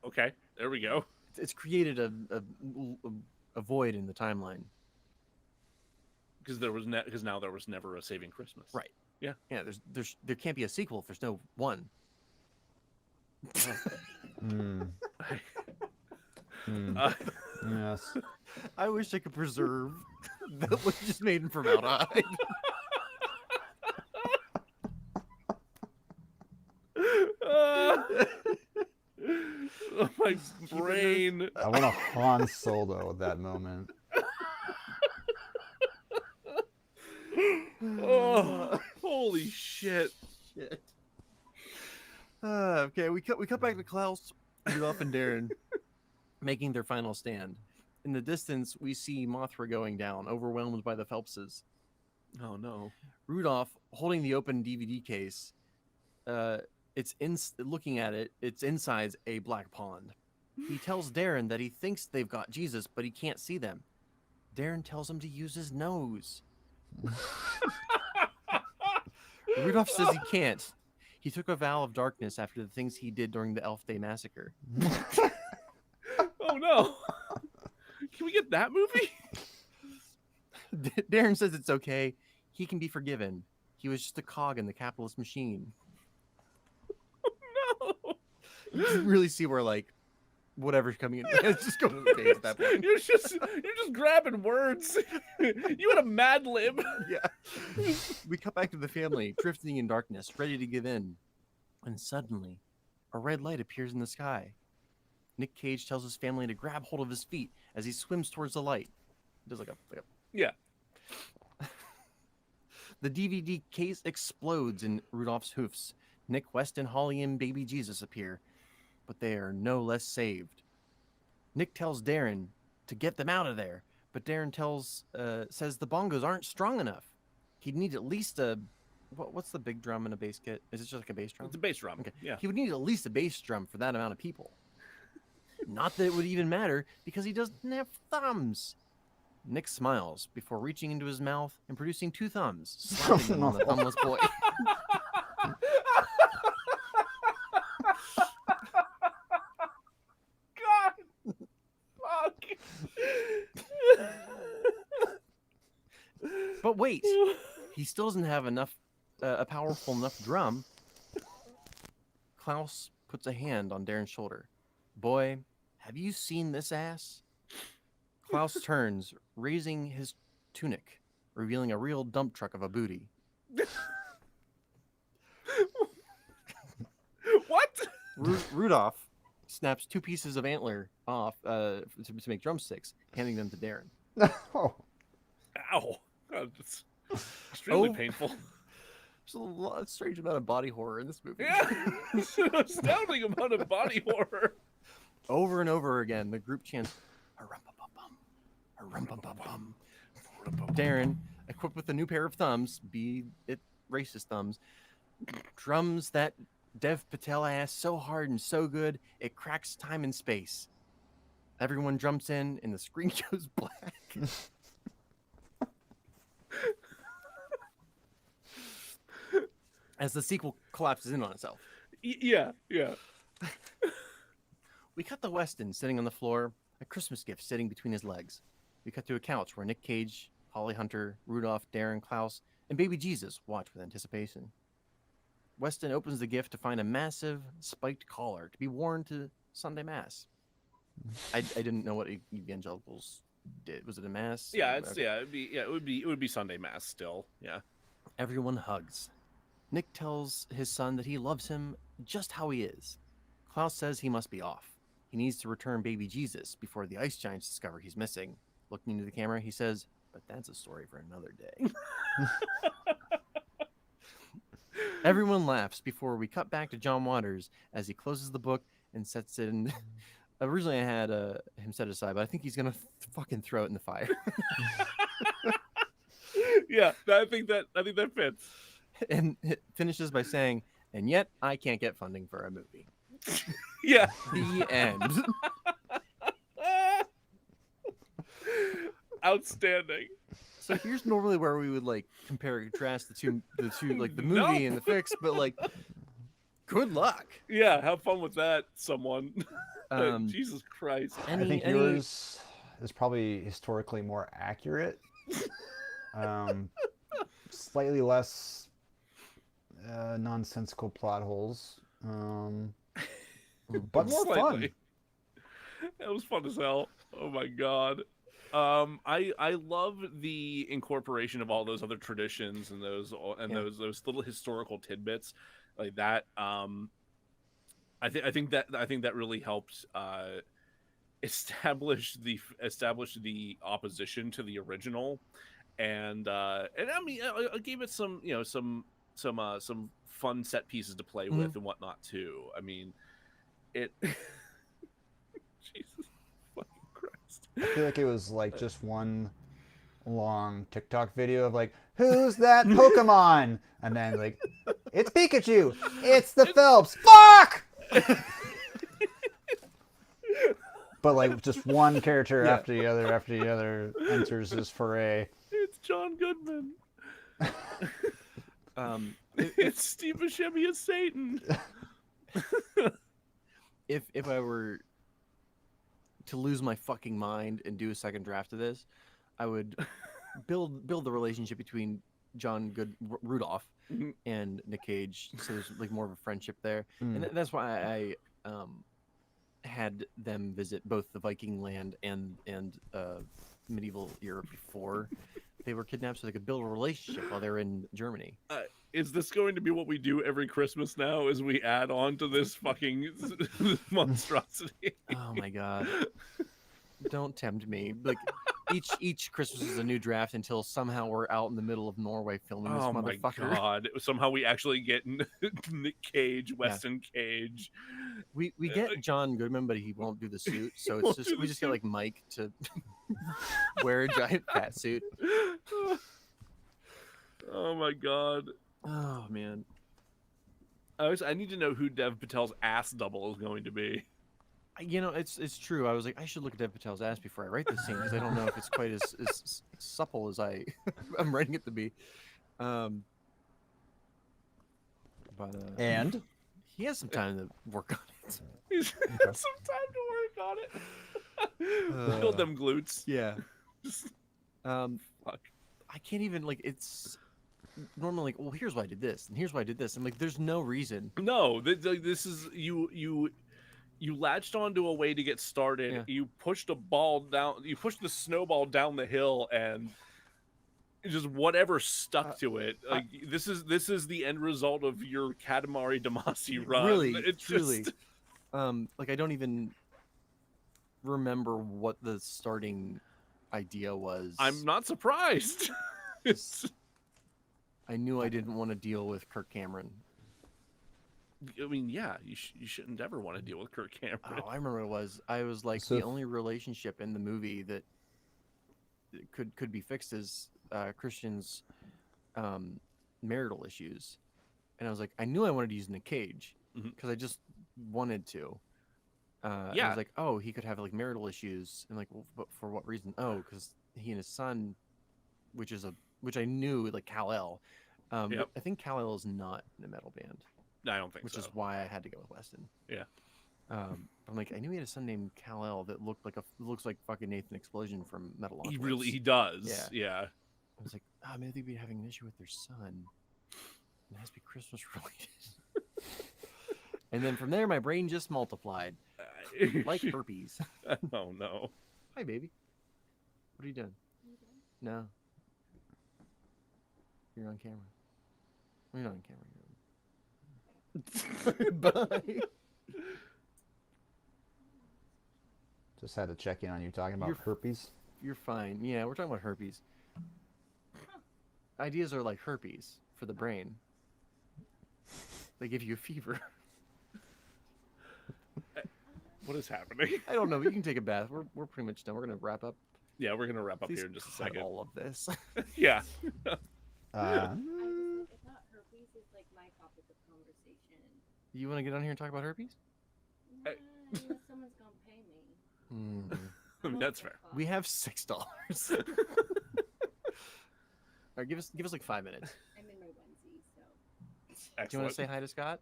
[SPEAKER 2] Okay. There we go.
[SPEAKER 1] It's created a void in the timeline.
[SPEAKER 2] Because now there was never a Saving Christmas.
[SPEAKER 1] Right.
[SPEAKER 2] Yeah.
[SPEAKER 1] Yeah. There can't be a sequel if there's no one.
[SPEAKER 3] Yes.
[SPEAKER 1] I wish I could preserve that was just made in formaldehyde.
[SPEAKER 2] My brain.
[SPEAKER 3] I want a Han Solo at that moment.
[SPEAKER 2] Oh, holy shit.
[SPEAKER 1] Shit. Okay, we cut back to Klaus, Rudolph, and Darren making their final stand. In the distance, we see Mothra going down, overwhelmed by the Phelpses.
[SPEAKER 2] Oh no.
[SPEAKER 1] Rudolph holding the open DVD case. Looking at it, it's inside a black pond. He tells Darren that he thinks they've got Jesus, but he can't see them. Darren tells him to use his nose. Rudolph says he can't. He took a vow of darkness after the things he did during the Elf Day massacre.
[SPEAKER 2] Oh no. Can we get that movie?
[SPEAKER 1] Darren says it's okay. He can be forgiven. He was just a cog in the capitalist machine.
[SPEAKER 2] No.
[SPEAKER 1] You can really see where, whatever's coming in, it's just going to the page at that point.
[SPEAKER 2] You're just grabbing words. You had a Mad Lib.
[SPEAKER 1] Yeah. We cut back to the family, drifting in darkness, ready to give in. And suddenly, a red light appears in the sky. Nick Cage tells his family to grab hold of his feet as he swims towards the light. He does like a
[SPEAKER 2] Yeah.
[SPEAKER 1] The DVD case explodes in Rudolph's hoofs. Nick, Weston, Holly, and baby Jesus appear, but they are no less saved. Nick tells Darren to get them out of there, but Darren says the bongos aren't strong enough. He'd need at least a what's the big drum in a bass kit? Is it just like a bass drum?
[SPEAKER 2] It's a bass drum.
[SPEAKER 1] Okay.
[SPEAKER 2] Yeah.
[SPEAKER 1] He would need at least a bass drum for that amount of people. Not that it would even matter, because he doesn't have thumbs. Nick smiles before reaching into his mouth and producing two thumbs, slapping them on the thumbless boy. But wait, he still doesn't have enough, a powerful enough drum. Klaus puts a hand on Darren's shoulder. Boy, have you seen this ass? Klaus turns, raising his tunic, revealing a real dump truck of a booty.
[SPEAKER 2] What?
[SPEAKER 1] Rudolph snaps 2 pieces of antler off to make drumsticks, handing them to Darren.
[SPEAKER 3] Oh,
[SPEAKER 2] Ow. God, that's extremely
[SPEAKER 1] Oh.
[SPEAKER 2] painful.
[SPEAKER 1] There's a lot strange amount of body horror in this movie.
[SPEAKER 2] Yeah. Astounding amount of body horror.
[SPEAKER 1] Over and over again, the group chants, "Harumpum-pum-pum, harumpum-pum-pum." Darren, equipped with a new pair of thumbs, be it racist thumbs, drums that Dev Patel ass so hard and so good, it cracks time and space. Everyone jumps in, and the screen goes black. As the sequel collapses in on itself.
[SPEAKER 2] Yeah.
[SPEAKER 1] We cut to Weston sitting on the floor, a Christmas gift sitting between his legs. We cut to a couch where Nick Cage, Holly Hunter, Rudolph, Darren, Klaus, and baby Jesus watch with anticipation. Weston opens the gift to find a massive spiked collar to be worn to Sunday Mass. I didn't know what evangelicals did. Was it a mass?
[SPEAKER 2] Yeah, it would be Sunday Mass still. Yeah.
[SPEAKER 1] Everyone hugs. Nick tells his son that he loves him just how he is. Klaus says he must be off. He needs to return baby Jesus before the ice giants discover he's missing. Looking into the camera, he says, "But that's a story for another day." Everyone laughs before we cut back to John Waters as he closes the book and sets it in. Originally, I had him set aside, but I think he's gonna fucking throw it in the fire.
[SPEAKER 2] Yeah, I think that fits.
[SPEAKER 1] And it finishes by saying, "And yet, I can't get funding for a movie."
[SPEAKER 2] Yeah.
[SPEAKER 1] The end.
[SPEAKER 2] Outstanding.
[SPEAKER 1] So here's normally where we would like compare and contrast the two like the movie and the fix, but like, good luck.
[SPEAKER 2] Yeah, have fun with that, someone. Jesus Christ.
[SPEAKER 3] I think yours is probably historically more accurate. Slightly less nonsensical plot holes, but more fun.
[SPEAKER 2] Slightly. It was fun as hell. Oh my god. I love the incorporation of all those other traditions and those little historical tidbits like that. I think that really helped establish the opposition to the original, and I mean I gave it some some fun set pieces to play with and whatnot too. I mean it. Jesus fucking Christ.
[SPEAKER 3] I feel like it was like just one long TikTok video of like, who's that Pokemon? And then like, it's Pikachu. It's the Phelps. Fuck! But like just one character after the other enters this foray.
[SPEAKER 2] It's John Goodman. It's Steve Buscemi as Satan.
[SPEAKER 1] If I were to lose my fucking mind and do a second draft of this, I would build the relationship between Rudolph and Nick Cage, so there's like more of a friendship there, and that's why I had them visit both the Viking land and medieval Europe before they were kidnapped, so they could build a relationship while they're in Germany.
[SPEAKER 2] Is this going to be what we do every Christmas now? As we add on to this fucking monstrosity?
[SPEAKER 1] Oh my god! Don't tempt me. Like each Christmas is a new draft until somehow we're out in the middle of Norway filming this motherfucker.
[SPEAKER 2] My god! Somehow we actually get Nick Cage, Weston Cage.
[SPEAKER 1] We get John Goodman, but he won't do the suit. So it's just we just get like Mike to wear a giant fat suit.
[SPEAKER 2] Oh my god!
[SPEAKER 1] Oh man!
[SPEAKER 2] I need to know who Dev Patel's ass double is going to be.
[SPEAKER 1] You know, it's true. I was like, I should look at Dev Patel's ass before I write this scene because I don't know if it's quite as supple as I'm writing it to be.
[SPEAKER 3] And
[SPEAKER 1] he has some time to work on it.
[SPEAKER 2] He's got some time to work on it. Build them glutes.
[SPEAKER 1] Yeah.
[SPEAKER 2] Fuck.
[SPEAKER 1] I can't even like. It's normally like, well, here's why I did this, and here's why I did this. I'm like, there's no reason.
[SPEAKER 2] No, this is you latched onto a way to get started.
[SPEAKER 1] Yeah.
[SPEAKER 2] You pushed a ball down. You pushed the snowball down the hill, and just whatever stuck to it. Like this is the end result of your Katamari Damacy run.
[SPEAKER 1] Really,
[SPEAKER 2] It's
[SPEAKER 1] truly.
[SPEAKER 2] just
[SPEAKER 1] Like I don't even remember what the starting idea was.
[SPEAKER 2] I'm not surprised. It's,
[SPEAKER 1] I knew I didn't want to deal with Kirk Cameron.
[SPEAKER 2] I mean, yeah, you shouldn't ever want to deal with Kirk Cameron.
[SPEAKER 1] Oh, I remember what it was. I was like,
[SPEAKER 3] So
[SPEAKER 1] the
[SPEAKER 3] if-
[SPEAKER 1] only relationship in the movie that could be fixed is Christian's marital issues, and I was like, I knew I wanted to use Nick Cage because I just wanted to. And I
[SPEAKER 2] Yeah.
[SPEAKER 1] was like, oh, he could have like marital issues, and like, well, but for what reason? Oh, because he and his son, which I knew like Kal-El.
[SPEAKER 2] Yep.
[SPEAKER 1] But I think Kal-El is not in a metal band,
[SPEAKER 2] I don't think
[SPEAKER 1] which
[SPEAKER 2] so.
[SPEAKER 1] is why I had to go with Weston.
[SPEAKER 2] Yeah.
[SPEAKER 1] I'm like, I knew he had a son named Kal-El that looks like fucking Nathan Explosion from Metal
[SPEAKER 2] He does.
[SPEAKER 1] Yeah.
[SPEAKER 2] Yeah.
[SPEAKER 1] I was like, maybe they'd be having an issue with their son. It has to be Christmas related. And then from there, my brain just multiplied like herpes.
[SPEAKER 2] Oh no.
[SPEAKER 1] Hi, baby. What are you doing? No. You're on camera. Well, you're not on camera. Bye.
[SPEAKER 3] Just had to check in on you talking about
[SPEAKER 1] You're-
[SPEAKER 3] herpes.
[SPEAKER 1] You're fine. Yeah, we're talking about herpes. Ideas are like herpes for the brain. They give you a fever.
[SPEAKER 2] What is happening?
[SPEAKER 1] I don't know, but you can take a bath. We're pretty much done. We're gonna wrap up.
[SPEAKER 2] Yeah, we're gonna wrap up
[SPEAKER 1] Please
[SPEAKER 2] here in just a
[SPEAKER 1] cut
[SPEAKER 2] second.
[SPEAKER 1] all of this.
[SPEAKER 2] Yeah.
[SPEAKER 5] It's not herpes, it's like my topic of conversation.
[SPEAKER 1] You want to get on here and talk about herpes?
[SPEAKER 5] Nah, unless someone's gonna pay me.
[SPEAKER 2] I mean, that's fair.
[SPEAKER 1] We have $6. All right, give us like 5 minutes.
[SPEAKER 5] I'm in my onesie, so.
[SPEAKER 1] Do you want to
[SPEAKER 2] Excellent.
[SPEAKER 1] say hi to Scott?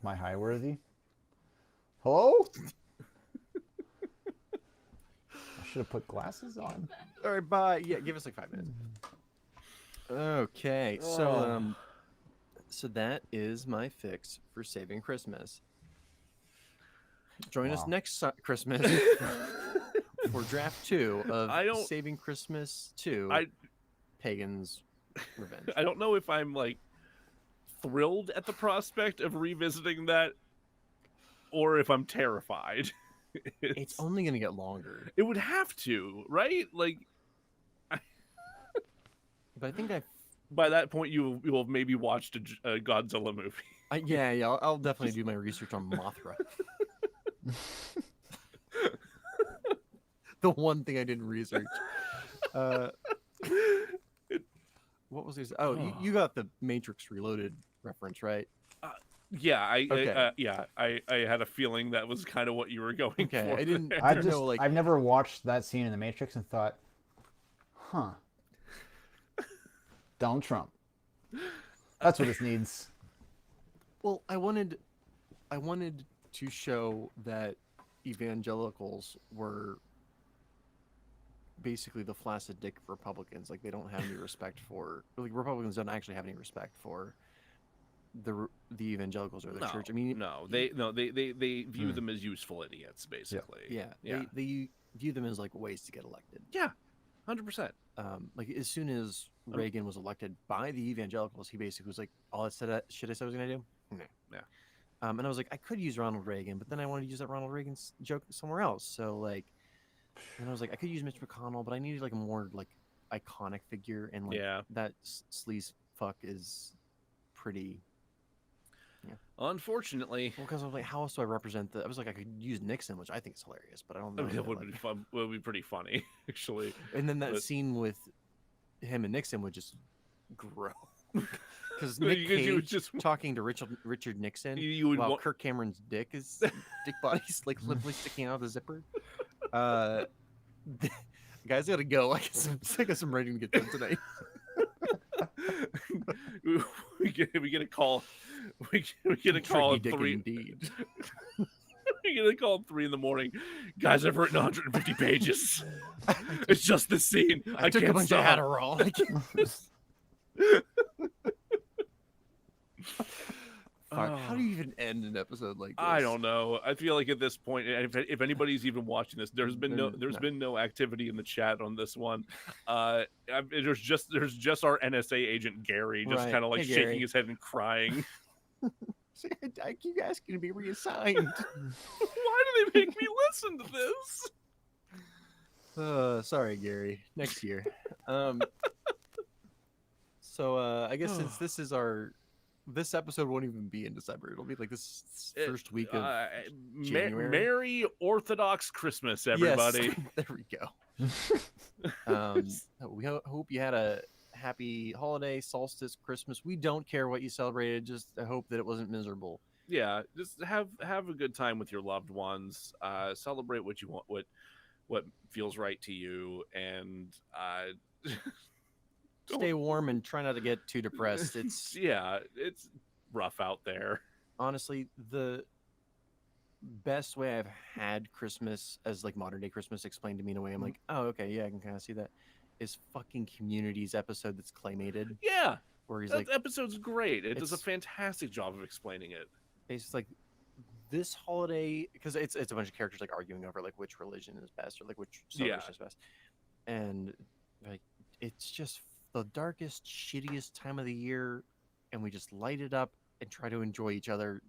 [SPEAKER 3] My highworthy. Hello? I should have put glasses on.
[SPEAKER 1] All right, bye. Yeah, give us like 5 minutes. Okay, so that is my fix for saving Christmas. Join us
[SPEAKER 3] Wow.
[SPEAKER 1] next Christmas for draft 2 of
[SPEAKER 2] I don't-
[SPEAKER 1] Saving Christmas 2.
[SPEAKER 2] I-
[SPEAKER 1] Pagans Revenge.
[SPEAKER 2] I don't know if I'm like thrilled at the prospect of revisiting that, or if I'm terrified.
[SPEAKER 1] It's only gonna get longer,
[SPEAKER 2] It would have to, right? Like
[SPEAKER 1] but I think
[SPEAKER 2] by that point, you will have maybe watched a Godzilla movie.
[SPEAKER 1] yeah, I'll definitely do my research on Mothra. The one thing I didn't research. What was this? Oh, you got the Matrix Reloaded reference, right?
[SPEAKER 2] Yeah,
[SPEAKER 1] Okay.
[SPEAKER 2] I had a feeling that was kind of what you were going
[SPEAKER 1] Okay,
[SPEAKER 2] for.
[SPEAKER 1] I didn't.
[SPEAKER 2] there.
[SPEAKER 1] I don't know, like,
[SPEAKER 3] I've never watched that scene in The Matrix and thought, huh. Donald Trump. That's what this needs.
[SPEAKER 1] well, I wanted to show that evangelicals were basically the flaccid dick of Republicans. Like they don't have any respect for. Like Republicans don't actually have any respect for the evangelicals or the church. I mean,
[SPEAKER 2] they view them as useful idiots, basically.
[SPEAKER 1] yeah,
[SPEAKER 2] yeah,
[SPEAKER 1] they view them as like ways to get elected.
[SPEAKER 2] yeah, 100%.
[SPEAKER 1] Like as soon as Reagan was elected by the evangelicals, he basically was like, all that shit I said I was gonna do. No.
[SPEAKER 2] Yeah.
[SPEAKER 1] And I was like, I could use Ronald Reagan, but then I wanted to use that Ronald Reagan joke somewhere else. So like, and I was like, I could use Mitch McConnell, but I needed like a more like iconic figure, and like
[SPEAKER 2] Yeah.
[SPEAKER 1] that sleaze fuck is pretty.
[SPEAKER 2] Unfortunately,
[SPEAKER 1] Well, because I was like, how else do I represent the? I was like, I could use Nixon, which I think is hilarious, but I don't
[SPEAKER 2] I
[SPEAKER 1] know.
[SPEAKER 2] mean, it
[SPEAKER 1] that,
[SPEAKER 2] would
[SPEAKER 1] like-
[SPEAKER 2] be fun. Would be pretty funny, actually.
[SPEAKER 1] And then that
[SPEAKER 2] But-
[SPEAKER 1] scene with him and Nixon would just grow. Because
[SPEAKER 2] Well,
[SPEAKER 1] Nick
[SPEAKER 2] you could- you would
[SPEAKER 1] Cage
[SPEAKER 2] just-
[SPEAKER 1] talking to Richard Nixon
[SPEAKER 2] You would
[SPEAKER 1] while
[SPEAKER 2] wa-
[SPEAKER 1] Kirk Cameron's dick body's like limply sticking out of the zipper. Guys, I gotta go. I got some writing to get done tonight.
[SPEAKER 2] we get a call. We get a call
[SPEAKER 1] Tricky
[SPEAKER 2] at
[SPEAKER 1] dick
[SPEAKER 2] 3.
[SPEAKER 1] indeed.
[SPEAKER 2] You're gonna call 3 in the morning, guys. I've written 150 pages. It's just this scene. I
[SPEAKER 1] took a
[SPEAKER 2] can't
[SPEAKER 1] bunch
[SPEAKER 2] stop.
[SPEAKER 1] of Adderall. I can't- Fuck, how do you even end an episode like this?
[SPEAKER 2] I don't know. I feel like at this point, if anybody's even watching this, there's been
[SPEAKER 1] No.
[SPEAKER 2] been no activity in the chat on this one. There's just our NSA agent Gary just
[SPEAKER 1] Right.
[SPEAKER 2] kind of like
[SPEAKER 1] Hey,
[SPEAKER 2] shaking
[SPEAKER 1] Gary.
[SPEAKER 2] his head and crying.
[SPEAKER 1] I keep asking to be reassigned.
[SPEAKER 2] Why do they make me listen to this?
[SPEAKER 1] Sorry, Gary. Next year. So I guess since this episode won't even be in December. It'll be like this first week of January.
[SPEAKER 2] Merry Orthodox Christmas, everybody.
[SPEAKER 1] Yes. There we go. We hope you had a happy holiday, solstice, Christmas. We don't care what you celebrated. Just hope that it wasn't miserable.
[SPEAKER 2] Yeah, just have a good time with your loved ones. Celebrate what you want, what feels right to you, and
[SPEAKER 1] Stay warm and try not to get too depressed. It's
[SPEAKER 2] it's rough out there.
[SPEAKER 1] honestly the best way I've had Christmas as like modern day Christmas explained to me in a way I'm like, oh, okay, yeah, I can kind of see that. Is fucking Community's episode that's claymated,
[SPEAKER 2] Yeah,
[SPEAKER 1] where he's
[SPEAKER 2] that
[SPEAKER 1] like,
[SPEAKER 2] episode's great. It does a
[SPEAKER 1] it's-
[SPEAKER 2] fantastic job of explaining it.
[SPEAKER 1] it's like this holiday, because it's a bunch of characters like arguing over like which religion is best or like which celebration is best, and like it's just the darkest, shittiest time of the year, and we just light it up and try to enjoy each other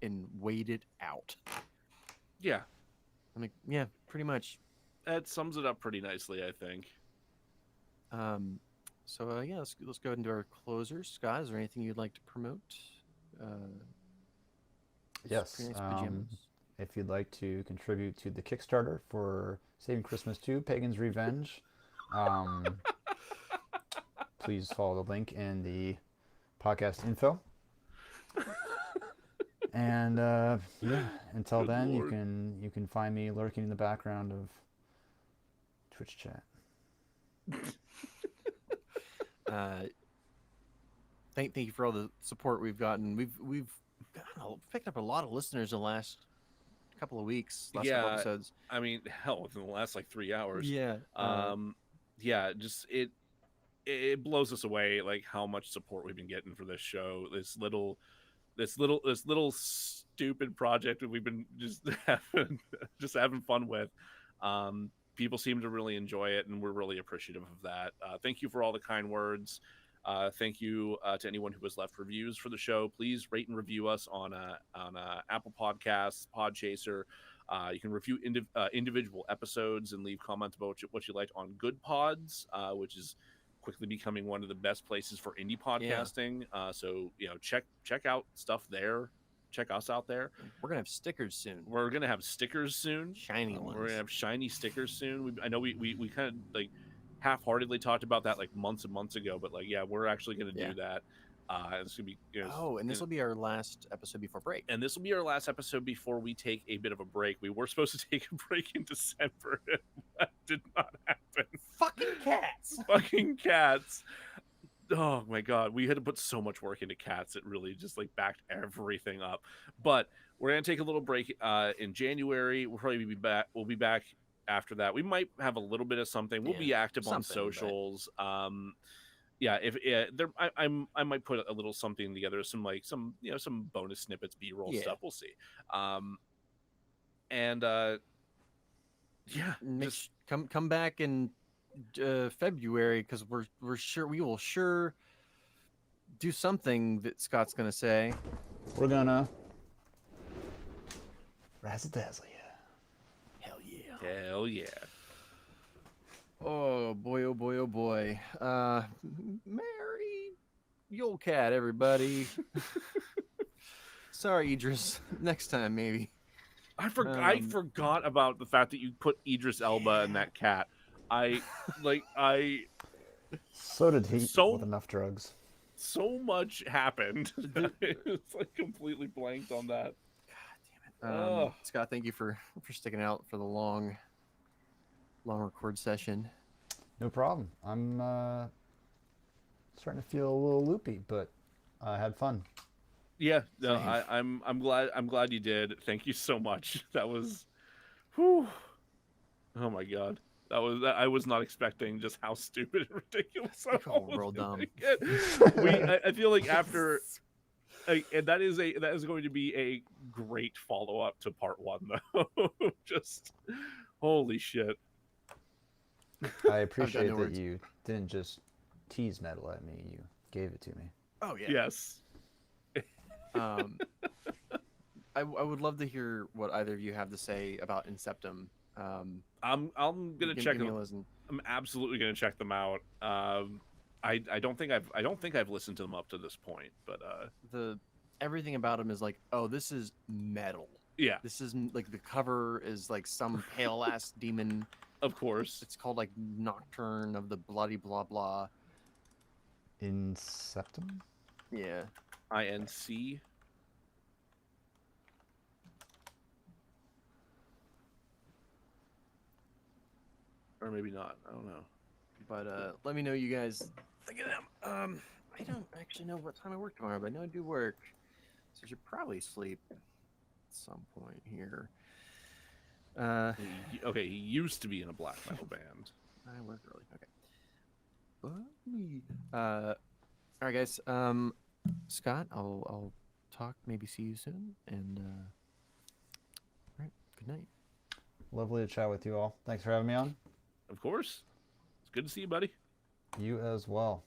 [SPEAKER 1] and wait it out.
[SPEAKER 2] Yeah,
[SPEAKER 1] I'm like, yeah, pretty much.
[SPEAKER 2] that sums it up pretty nicely, I think.
[SPEAKER 1] So yeah, let's go ahead and do our closers. Scott, is there anything you'd like to promote?
[SPEAKER 3] Yes.
[SPEAKER 1] Pretty nice pajamas.
[SPEAKER 3] If you'd like to contribute to the Kickstarter for Saving Christmas 2, Pagan's Revenge, please follow the link in the podcast info. And yeah, until
[SPEAKER 2] Good
[SPEAKER 3] then,
[SPEAKER 2] Lord.
[SPEAKER 3] you can find me lurking in the background of Twitch chat.
[SPEAKER 1] Thank you for all the support we've gotten. We've picked up a lot of listeners in the last couple of weeks, last couple
[SPEAKER 2] Yeah.
[SPEAKER 1] episodes.
[SPEAKER 2] I mean, hell, within the last like 3 hours.
[SPEAKER 1] Yeah.
[SPEAKER 2] Yeah, just it blows us away like how much support we've been getting for this show. This little stupid project that we've been just having fun with. People seem to really enjoy it, and we're really appreciative of that. Thank you for all the kind words. Thank you to anyone who has left reviews for the show. Please rate and review us on Apple Podcasts, Podchaser. You can review individual episodes and leave comments about what you liked on Good Pods, which is quickly becoming one of the best places for indie podcasting. So check out stuff there. Check us out there.
[SPEAKER 1] We're gonna have stickers soon.
[SPEAKER 2] We're gonna have stickers soon.
[SPEAKER 1] Shiny ones.
[SPEAKER 2] We're gonna have shiny stickers soon. I know we kind of like half-heartedly talked about that like months and months ago, but like we're actually gonna do that. It's gonna be
[SPEAKER 1] and this will be our last episode before break.
[SPEAKER 2] and this will be our last episode before we take a bit of a break. We were supposed to take a break in December. That did not happen.
[SPEAKER 1] Fucking cats.
[SPEAKER 2] Fucking cats. Oh my god, we had to put so much work into cats. It really just like backed everything up. But we're gonna take a little break in January. We'll probably be back. We'll be back after that. We might have a little bit of something. We'll be active on socials. If there, I might put a little something together. Some bonus snippets, B-roll stuff. We'll see.
[SPEAKER 1] Come back in February, because we will sure do something that Scott's gonna say.
[SPEAKER 3] We're gonna razzle-dazzle you.
[SPEAKER 1] Hell yeah.
[SPEAKER 2] Hell yeah.
[SPEAKER 1] Oh boy, oh boy, oh boy. Merry Yule Cat, everybody. Sorry, Idris. Next time, maybe.
[SPEAKER 2] I forgot about the fact that you put Idris Elba in that cat.
[SPEAKER 3] So did he with enough drugs.
[SPEAKER 2] So much happened. It's like completely blanked on that.
[SPEAKER 1] God damn it. Scott, thank you for sticking out for the long record session.
[SPEAKER 3] No problem. I'm starting to feel a little loopy, but I had fun.
[SPEAKER 2] Yeah, no,
[SPEAKER 1] Same.
[SPEAKER 2] I'm glad you did. Thank you so much. That was, whew. Oh my god, I was not expecting just how stupid and ridiculous I
[SPEAKER 1] Oh,
[SPEAKER 2] was
[SPEAKER 1] real
[SPEAKER 2] gonna
[SPEAKER 1] dumb.
[SPEAKER 2] get. I feel like after, and that is going to be a great follow up to part 1 though. Just holy shit.
[SPEAKER 3] I appreciate
[SPEAKER 1] no
[SPEAKER 3] that
[SPEAKER 1] words.
[SPEAKER 3] you didn't just tease metal at me. You gave it to me.
[SPEAKER 1] Oh yeah.
[SPEAKER 2] Yes.
[SPEAKER 1] Um, I would love to hear what either of you have to say about Inceptum.
[SPEAKER 2] I'm gonna check
[SPEAKER 1] give me
[SPEAKER 2] them.
[SPEAKER 1] a listen.
[SPEAKER 2] I'm absolutely gonna check them out. I don't think I've listened to them up to this point, but
[SPEAKER 1] Everything about him is like, oh, this is metal.
[SPEAKER 2] yeah,
[SPEAKER 1] This is like the cover is like some pale ass demon.
[SPEAKER 2] of course.
[SPEAKER 1] It's called like Nocturne of the Bloody Blah Blah.
[SPEAKER 3] Inceptum?
[SPEAKER 1] Yeah.
[SPEAKER 2] INC. Or maybe not. I don't know.
[SPEAKER 1] But let me know you guys think of them. I don't actually know what time I work tomorrow, but I know I do work, so I should probably sleep at some point here.
[SPEAKER 2] Okay, he used to be in a black metal band.
[SPEAKER 1] I work early. Okay. All right, guys. Scott, I'll talk. Maybe see you soon. And all right. Good night.
[SPEAKER 3] Lovely to chat with you all. Thanks for having me on.
[SPEAKER 2] Of course. It's good to see you, buddy.
[SPEAKER 3] You as well.